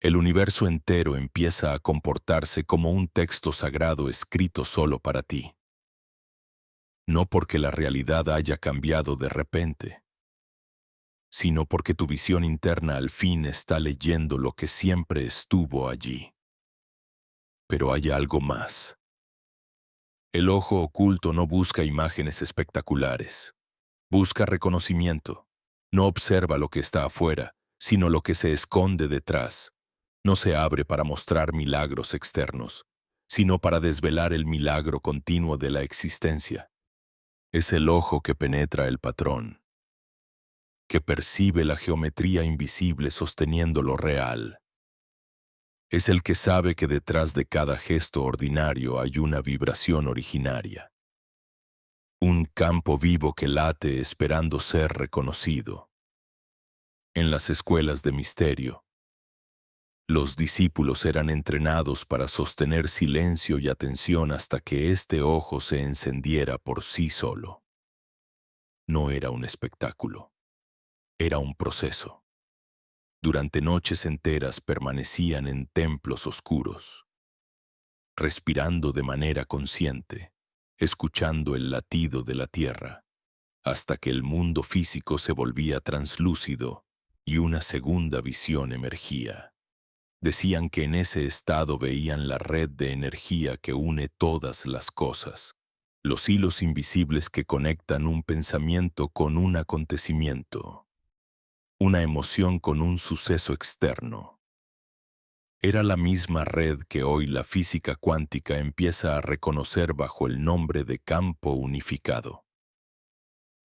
El universo entero empieza a comportarse como un texto sagrado escrito solo para ti. No porque la realidad haya cambiado de repente, sino porque tu visión interna al fin está leyendo lo que siempre estuvo allí. Pero hay algo más. El ojo oculto no busca imágenes espectaculares. Busca reconocimiento. No observa lo que está afuera, sino lo que se esconde detrás. No se abre para mostrar milagros externos, sino para desvelar el milagro continuo de la existencia. Es el ojo que penetra el patrón, que percibe la geometría invisible sosteniendo lo real. Es el que sabe que detrás de cada gesto ordinario hay una vibración originaria. Un campo vivo que late esperando ser reconocido. En las escuelas de misterio, los discípulos eran entrenados para sostener silencio y atención hasta que este ojo se encendiera por sí solo. No era un espectáculo, era un proceso. Durante noches enteras permanecían en templos oscuros, respirando de manera consciente, escuchando el latido de la tierra, hasta que el mundo físico se volvía translúcido y una segunda visión emergía. Decían que en ese estado veían la red de energía que une todas las cosas, los hilos invisibles que conectan un pensamiento con un acontecimiento, una emoción con un suceso externo. Era la misma red que hoy la física cuántica empieza a reconocer bajo el nombre de campo unificado.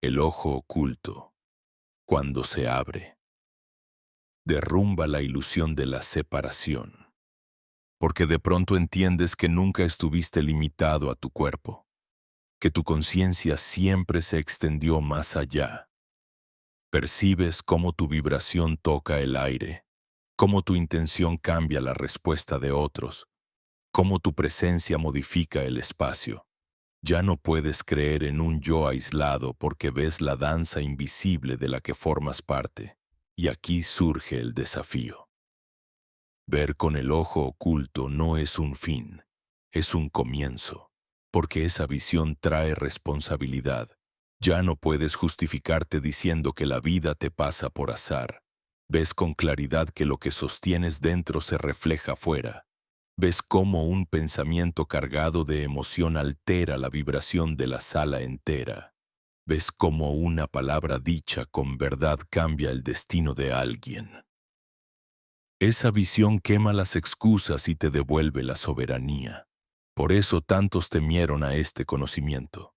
El ojo oculto, cuando se abre, derrumba la ilusión de la separación, porque de pronto entiendes que nunca estuviste limitado a tu cuerpo, que tu conciencia siempre se extendió más allá. Percibes cómo tu vibración toca el aire, cómo tu intención cambia la respuesta de otros, cómo tu presencia modifica el espacio. Ya no puedes creer en un yo aislado porque ves la danza invisible de la que formas parte. Y aquí surge el desafío. Ver con el ojo oculto no es un fin, es un comienzo, porque esa visión trae responsabilidad. Ya no puedes justificarte diciendo que la vida te pasa por azar. Ves con claridad que lo que sostienes dentro se refleja fuera. Ves cómo un pensamiento cargado de emoción altera la vibración de la sala entera. Ves cómo una palabra dicha con verdad cambia el destino de alguien. Esa visión quema las excusas y te devuelve la soberanía. Por eso tantos temieron a este conocimiento.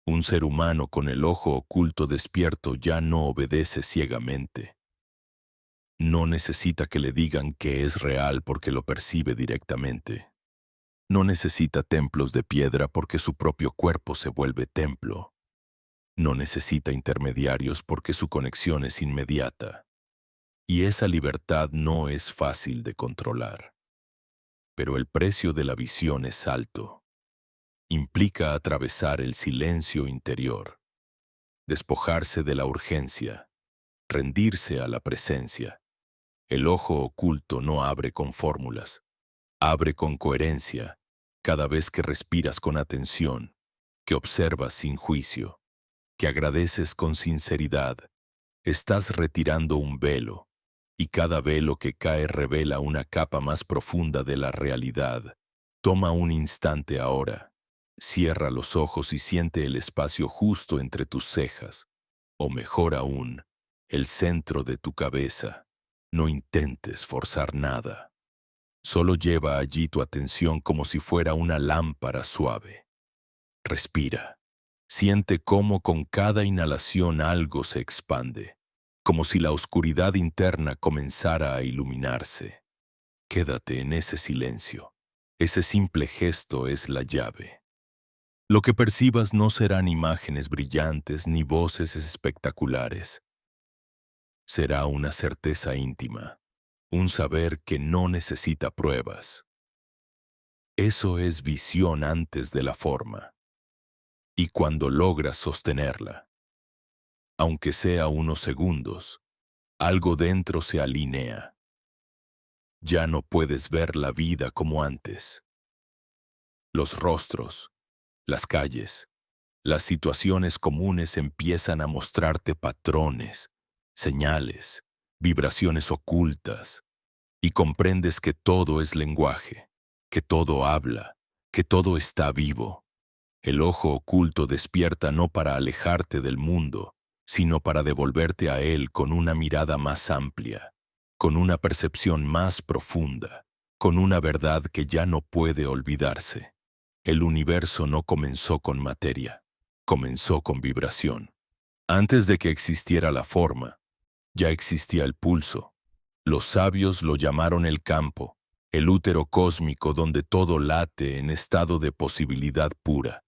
Un ser humano con el ojo oculto despierto ya no obedece ciegamente. No necesita que le digan que es real porque lo percibe directamente. No necesita templos de piedra porque su propio cuerpo se vuelve templo. No necesita intermediarios porque su conexión es inmediata. Y esa libertad no es fácil de controlar. Pero el precio de la visión es alto. Implica atravesar el silencio interior, despojarse de la urgencia, rendirse a la presencia. El ojo oculto no abre con fórmulas, abre con coherencia, cada vez que respiras con atención, que observas sin juicio, que agradeces con sinceridad. Estás retirando un velo, y cada velo que cae revela una capa más profunda de la realidad. Toma un instante ahora. Cierra los ojos y siente el espacio justo entre tus cejas, o mejor aún, el centro de tu cabeza. No intentes forzar nada. Solo lleva allí tu atención como si fuera una lámpara suave. Respira. Siente cómo con cada inhalación algo se expande, como si la oscuridad interna comenzara a iluminarse. Quédate en ese silencio. Ese simple gesto es la llave. Lo que percibas no serán imágenes brillantes ni voces espectaculares. Será una certeza íntima, un saber que no necesita pruebas. Eso es visión antes de la forma. Y cuando logras sostenerla, aunque sea unos segundos, algo dentro se alinea. Ya no puedes ver la vida como antes. Los rostros, las calles, las situaciones comunes empiezan a mostrarte patrones, señales, vibraciones ocultas, y comprendes que todo es lenguaje, que todo habla, que todo está vivo. El ojo oculto despierta no para alejarte del mundo, sino para devolverte a él con una mirada más amplia, con una percepción más profunda, con una verdad que ya no puede olvidarse. El universo no comenzó con materia, comenzó con vibración. Antes de que existiera la forma, ya existía el pulso. Los sabios lo llamaron el campo, el útero cósmico donde todo late en estado de posibilidad pura.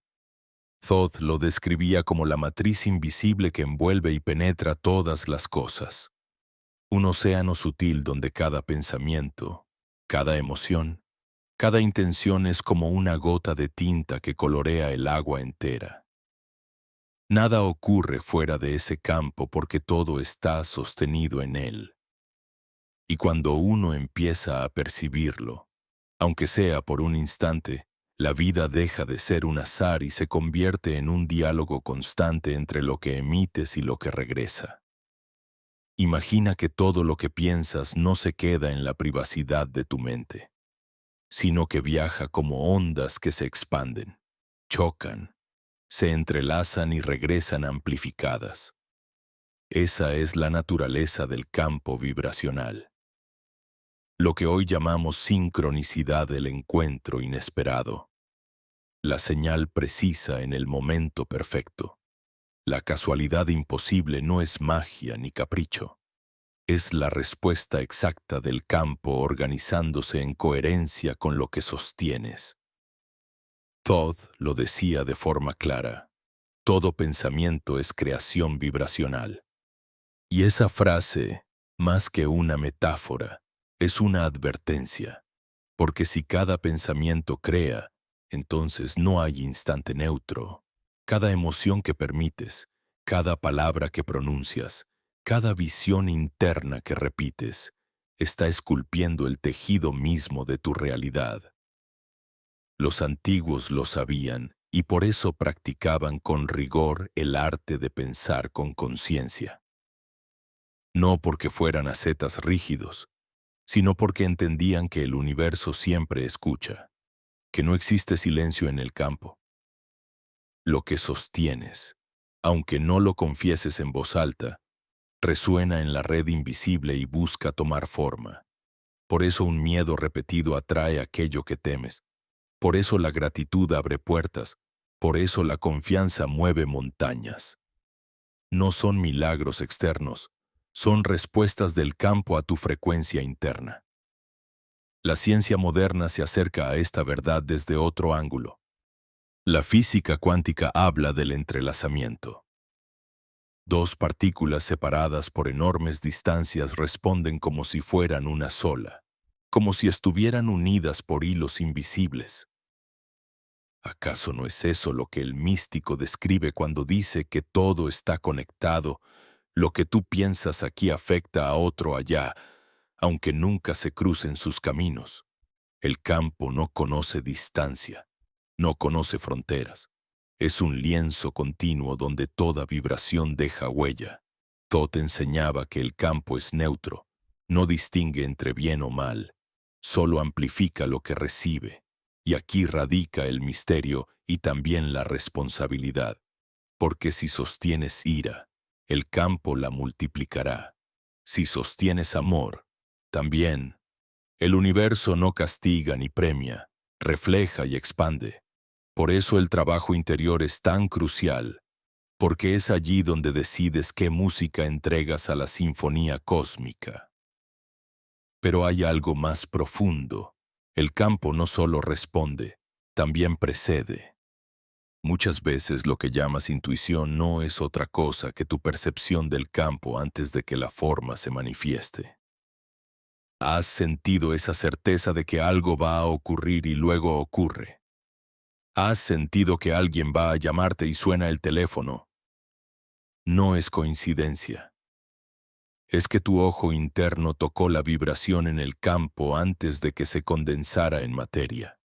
Thoth lo describía como la matriz invisible que envuelve y penetra todas las cosas. Un océano sutil donde cada pensamiento, cada emoción, cada intención es como una gota de tinta que colorea el agua entera. Nada ocurre fuera de ese campo porque todo está sostenido en él. Y cuando uno empieza a percibirlo, aunque sea por un instante, la vida deja de ser un azar y se convierte en un diálogo constante entre lo que emites y lo que regresa. Imagina que todo lo que piensas no se queda en la privacidad de tu mente, sino que viaja como ondas que se expanden, chocan, se entrelazan y regresan amplificadas. Esa es la naturaleza del campo vibracional. Lo que hoy llamamos sincronicidad del encuentro inesperado. La señal precisa en el momento perfecto. La casualidad imposible no es magia ni capricho. Es la respuesta exacta del campo organizándose en coherencia con lo que sostienes. Thoth lo decía de forma clara. Todo pensamiento es creación vibracional. Y esa frase, más que una metáfora, es una advertencia. Porque si cada pensamiento crea, entonces no hay instante neutro. Cada emoción que permites, cada palabra que pronuncias, cada visión interna que repites, está esculpiendo el tejido mismo de tu realidad. Los antiguos lo sabían y por eso practicaban con rigor el arte de pensar con conciencia. No porque fueran ascetas rígidos, sino porque entendían que el universo siempre escucha, que no existe silencio en el campo. Lo que sostienes, aunque no lo confieses en voz alta, resuena en la red invisible y busca tomar forma. Por eso un miedo repetido atrae aquello que temes. Por eso la gratitud abre puertas. Por eso la confianza mueve montañas. No son milagros externos, son respuestas del campo a tu frecuencia interna. La ciencia moderna se acerca a esta verdad desde otro ángulo. La física cuántica habla del entrelazamiento. Dos partículas separadas por enormes distancias responden como si fueran una sola, como si estuvieran unidas por hilos invisibles. ¿Acaso no es eso lo que el místico describe cuando dice que todo está conectado? Lo que tú piensas aquí afecta a otro allá, aunque nunca se crucen sus caminos. El campo no conoce distancia, no conoce fronteras. Es un lienzo continuo donde toda vibración deja huella. Todd enseñaba que el campo es neutro, no distingue entre bien o mal, solo amplifica lo que recibe. Y aquí radica el misterio y también la responsabilidad, porque si sostienes ira, el campo la multiplicará. Si sostienes amor, también. El universo no castiga ni premia, refleja y expande. Por eso el trabajo interior es tan crucial, porque es allí donde decides qué música entregas a la sinfonía cósmica. Pero hay algo más profundo. El campo no solo responde, también precede. Muchas veces lo que llamas intuición no es otra cosa que tu percepción del campo antes de que la forma se manifieste. ¿Has sentido esa certeza de que algo va a ocurrir y luego ocurre? ¿Has sentido que alguien va a llamarte y suena el teléfono? No es coincidencia. Es que tu ojo interno tocó la vibración en el campo antes de que se condensara en materia.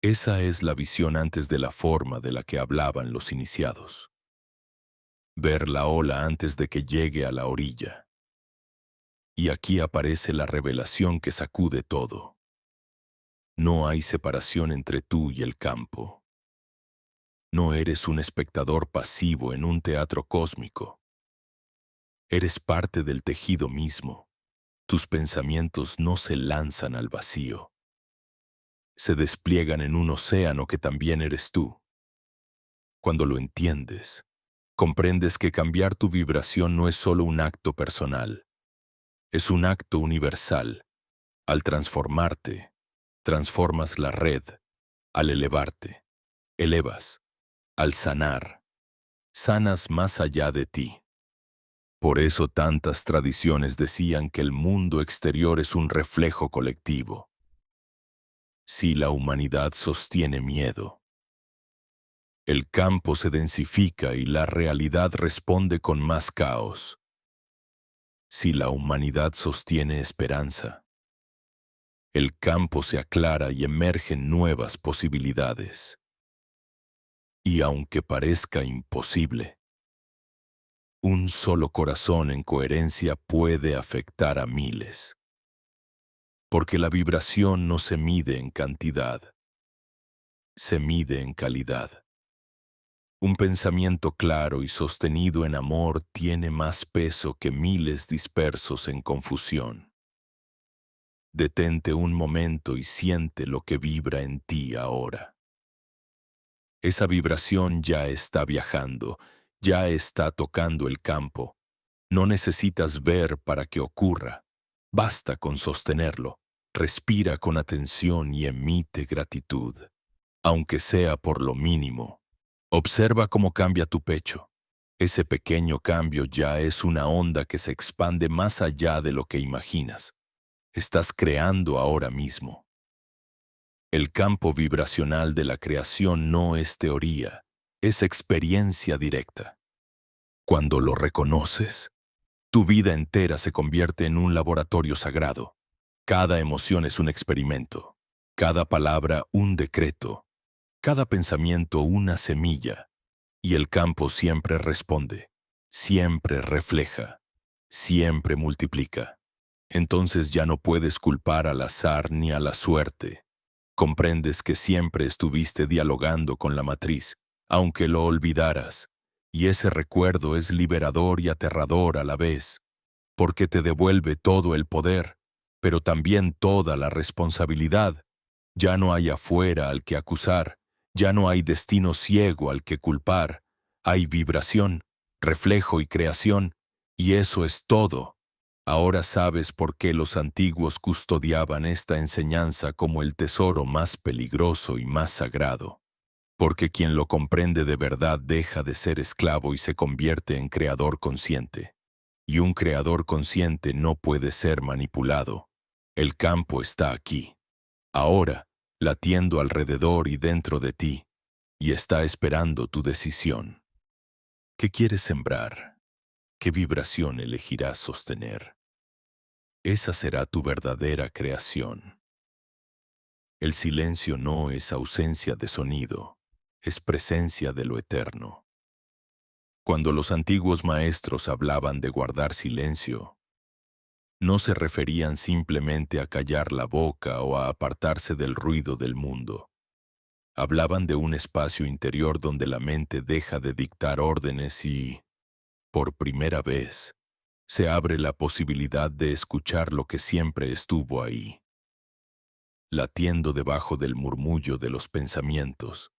Esa es la visión antes de la forma de la que hablaban los iniciados. Ver la ola antes de que llegue a la orilla. Y aquí aparece la revelación que sacude todo. No hay separación entre tú y el campo. No eres un espectador pasivo en un teatro cósmico. Eres parte del tejido mismo. Tus pensamientos no se lanzan al vacío. Se despliegan en un océano que también eres tú. Cuando lo entiendes, comprendes que cambiar tu vibración no es solo un acto personal, es un acto universal. Al transformarte, transformas la red. Al elevarte, elevas. Al sanar, sanas más allá de ti. Por eso tantas tradiciones decían que el mundo exterior es un reflejo colectivo. Si la humanidad sostiene miedo, el campo se densifica y la realidad responde con más caos. Si la humanidad sostiene esperanza, el campo se aclara y emergen nuevas posibilidades. Y aunque parezca imposible, un solo corazón en coherencia puede afectar a miles. Porque la vibración no se mide en cantidad, se mide en calidad. Un pensamiento claro y sostenido en amor tiene más peso que miles dispersos en confusión. Detente un momento y siente lo que vibra en ti ahora. Esa vibración ya está viajando, ya está tocando el campo. No necesitas ver para que ocurra. Basta con sostenerlo. Respira con atención y emite gratitud, aunque sea por lo mínimo. Observa cómo cambia tu pecho. Ese pequeño cambio ya es una onda que se expande más allá de lo que imaginas. Estás creando ahora mismo. El campo vibracional de la creación no es teoría, es experiencia directa. Cuando lo reconoces, tu vida entera se convierte en un laboratorio sagrado. Cada emoción es un experimento, cada palabra un decreto, cada pensamiento una semilla, y el campo siempre responde, siempre refleja, siempre multiplica. Entonces ya no puedes culpar al azar ni a la suerte. Comprendes que siempre estuviste dialogando con la matriz, aunque lo olvidaras, y ese recuerdo es liberador y aterrador a la vez, porque te devuelve todo el poder, pero también toda la responsabilidad. Ya no hay afuera al que acusar, ya no hay destino ciego al que culpar, hay vibración, reflejo y creación, y eso es todo. Ahora sabes por qué los antiguos custodiaban esta enseñanza como el tesoro más peligroso y más sagrado. Porque quien lo comprende de verdad deja de ser esclavo y se convierte en creador consciente. Y un creador consciente no puede ser manipulado. El campo está aquí, ahora, latiendo alrededor y dentro de ti, y está esperando tu decisión. ¿Qué quieres sembrar? ¿Qué vibración elegirás sostener? Esa será tu verdadera creación. El silencio no es ausencia de sonido, es presencia de lo eterno. Cuando los antiguos maestros hablaban de guardar silencio, no se referían simplemente a callar la boca o a apartarse del ruido del mundo. Hablaban de un espacio interior donde la mente deja de dictar órdenes y, por primera vez, se abre la posibilidad de escuchar lo que siempre estuvo ahí, latiendo debajo del murmullo de los pensamientos.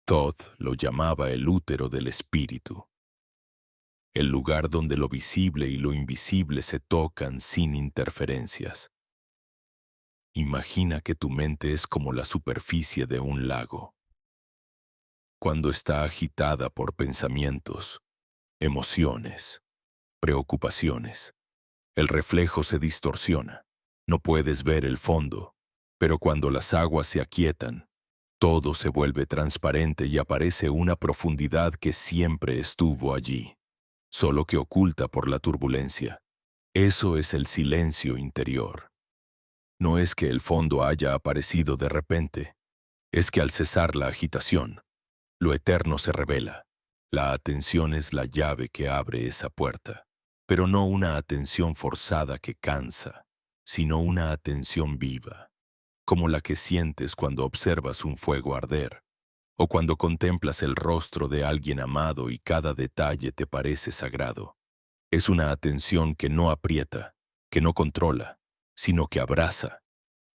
Todd lo llamaba el útero del espíritu, el lugar donde lo visible y lo invisible se tocan sin interferencias. Imagina que tu mente es como la superficie de un lago. Cuando está agitada por pensamientos, emociones, preocupaciones, el reflejo se distorsiona. No puedes ver el fondo, pero cuando las aguas se aquietan, todo se vuelve transparente y aparece una profundidad que siempre estuvo allí, solo que oculta por la turbulencia. Eso es el silencio interior. No es que el fondo haya aparecido de repente, es que al cesar la agitación, lo eterno se revela. La atención es la llave que abre esa puerta, pero no una atención forzada que cansa, sino una atención viva, como la que sientes cuando observas un fuego arder, o cuando contemplas el rostro de alguien amado y cada detalle te parece sagrado. Es una atención que no aprieta, que no controla, sino que abraza.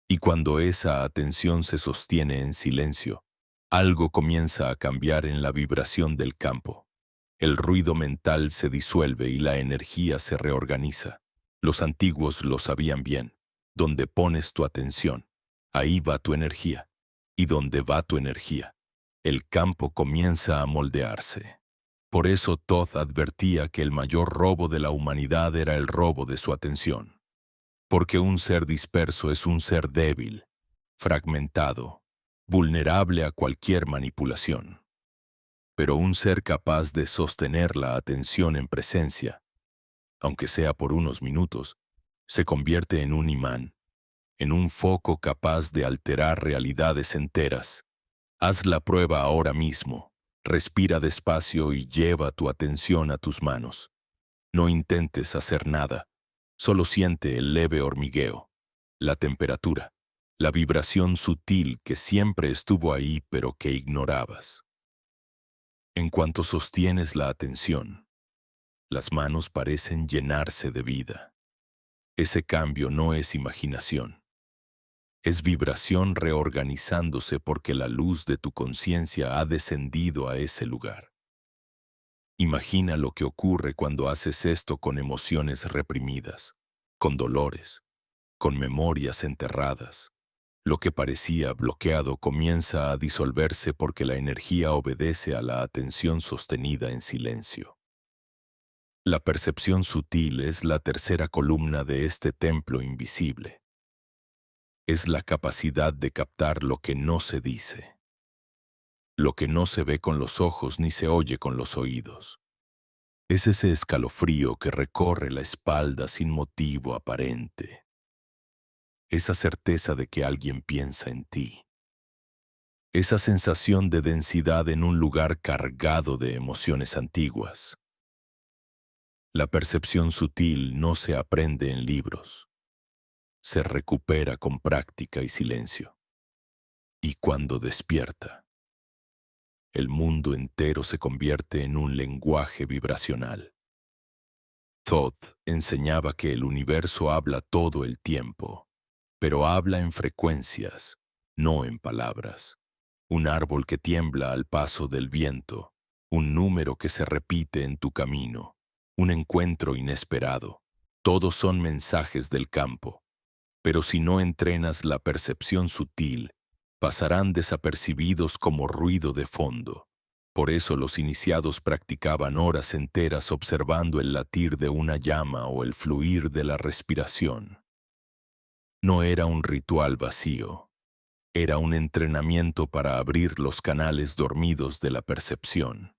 Y cuando esa atención se sostiene en silencio, algo comienza a cambiar en la vibración del campo. El ruido mental se disuelve y la energía se reorganiza. Los antiguos lo sabían bien. Donde pones tu atención, ahí va tu energía. Y donde va tu energía, el campo comienza a moldearse. Por eso Todd advertía que el mayor robo de la humanidad era el robo de su atención. Porque un ser disperso es un ser débil, fragmentado, vulnerable a cualquier manipulación. Pero un ser capaz de sostener la atención en presencia, aunque sea por unos minutos, se convierte en un imán, en un foco capaz de alterar realidades enteras. Haz la prueba ahora mismo. Respira despacio y lleva tu atención a tus manos. No intentes hacer nada. Solo siente el leve hormigueo, la temperatura, la vibración sutil que siempre estuvo ahí pero que ignorabas. En cuanto sostienes la atención, las manos parecen llenarse de vida. Ese cambio no es imaginación. Es vibración reorganizándose porque la luz de tu conciencia ha descendido a ese lugar. Imagina lo que ocurre cuando haces esto con emociones reprimidas, con dolores, con memorias enterradas. Lo que parecía bloqueado comienza a disolverse porque la energía obedece a la atención sostenida en silencio. La percepción sutil es la tercera columna de este templo invisible. Es la capacidad de captar lo que no se dice, lo que no se ve con los ojos ni se oye con los oídos. Es ese escalofrío que recorre la espalda sin motivo aparente. Esa certeza de que alguien piensa en ti. Esa sensación de densidad en un lugar cargado de emociones antiguas. La percepción sutil no se aprende en libros. Se recupera con práctica y silencio. Y cuando despierta, el mundo entero se convierte en un lenguaje vibracional. Todd enseñaba que el universo habla todo el tiempo, pero habla en frecuencias, no en palabras. Un árbol que tiembla al paso del viento, un número que se repite en tu camino, un encuentro inesperado. Todos son mensajes del campo, pero si no entrenas la percepción sutil, pasarán desapercibidos como ruido de fondo. Por eso los iniciados practicaban horas enteras observando el latir de una llama o el fluir de la respiración. No era un ritual vacío, era un entrenamiento para abrir los canales dormidos de la percepción.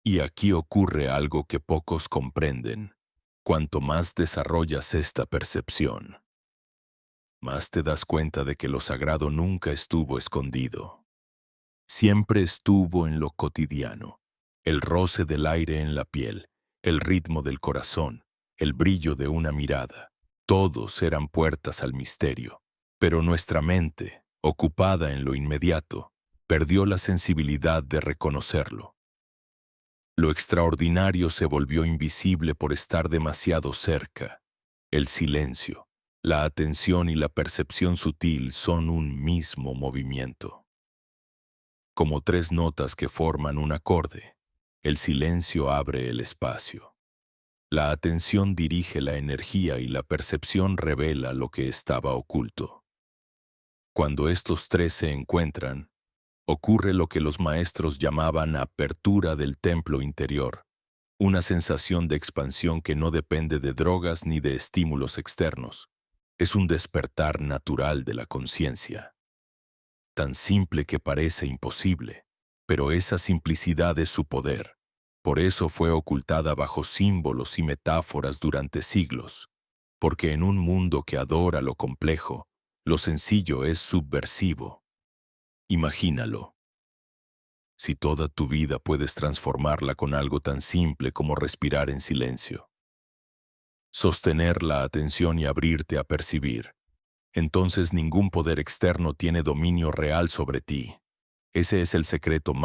Y aquí ocurre algo que pocos comprenden. Cuanto más desarrollas esta percepción, más te das cuenta de que lo sagrado nunca estuvo escondido. Siempre estuvo en lo cotidiano, el roce del aire en la piel, el ritmo del corazón, el brillo de una mirada. Todos eran puertas al misterio, pero nuestra mente, ocupada en lo inmediato, perdió la sensibilidad de reconocerlo. Lo extraordinario se volvió invisible por estar demasiado cerca. El silencio, la atención y la percepción sutil son un mismo movimiento. Como tres notas que forman un acorde, el silencio abre el espacio. La atención dirige la energía y la percepción revela lo que estaba oculto. Cuando estos tres se encuentran, ocurre lo que los maestros llamaban apertura del templo interior, una sensación de expansión que no depende de drogas ni de estímulos externos. Es un despertar natural de la conciencia. Tan simple que parece imposible, pero esa simplicidad es su poder. Por eso fue ocultada bajo símbolos y metáforas durante siglos, porque en un mundo que adora lo complejo, lo sencillo es subversivo. Imagínalo. Si toda tu vida puedes transformarla con algo tan simple como respirar en silencio, sostener la atención y abrirte a percibir, entonces ningún poder externo tiene dominio real sobre ti. Ese es el secreto más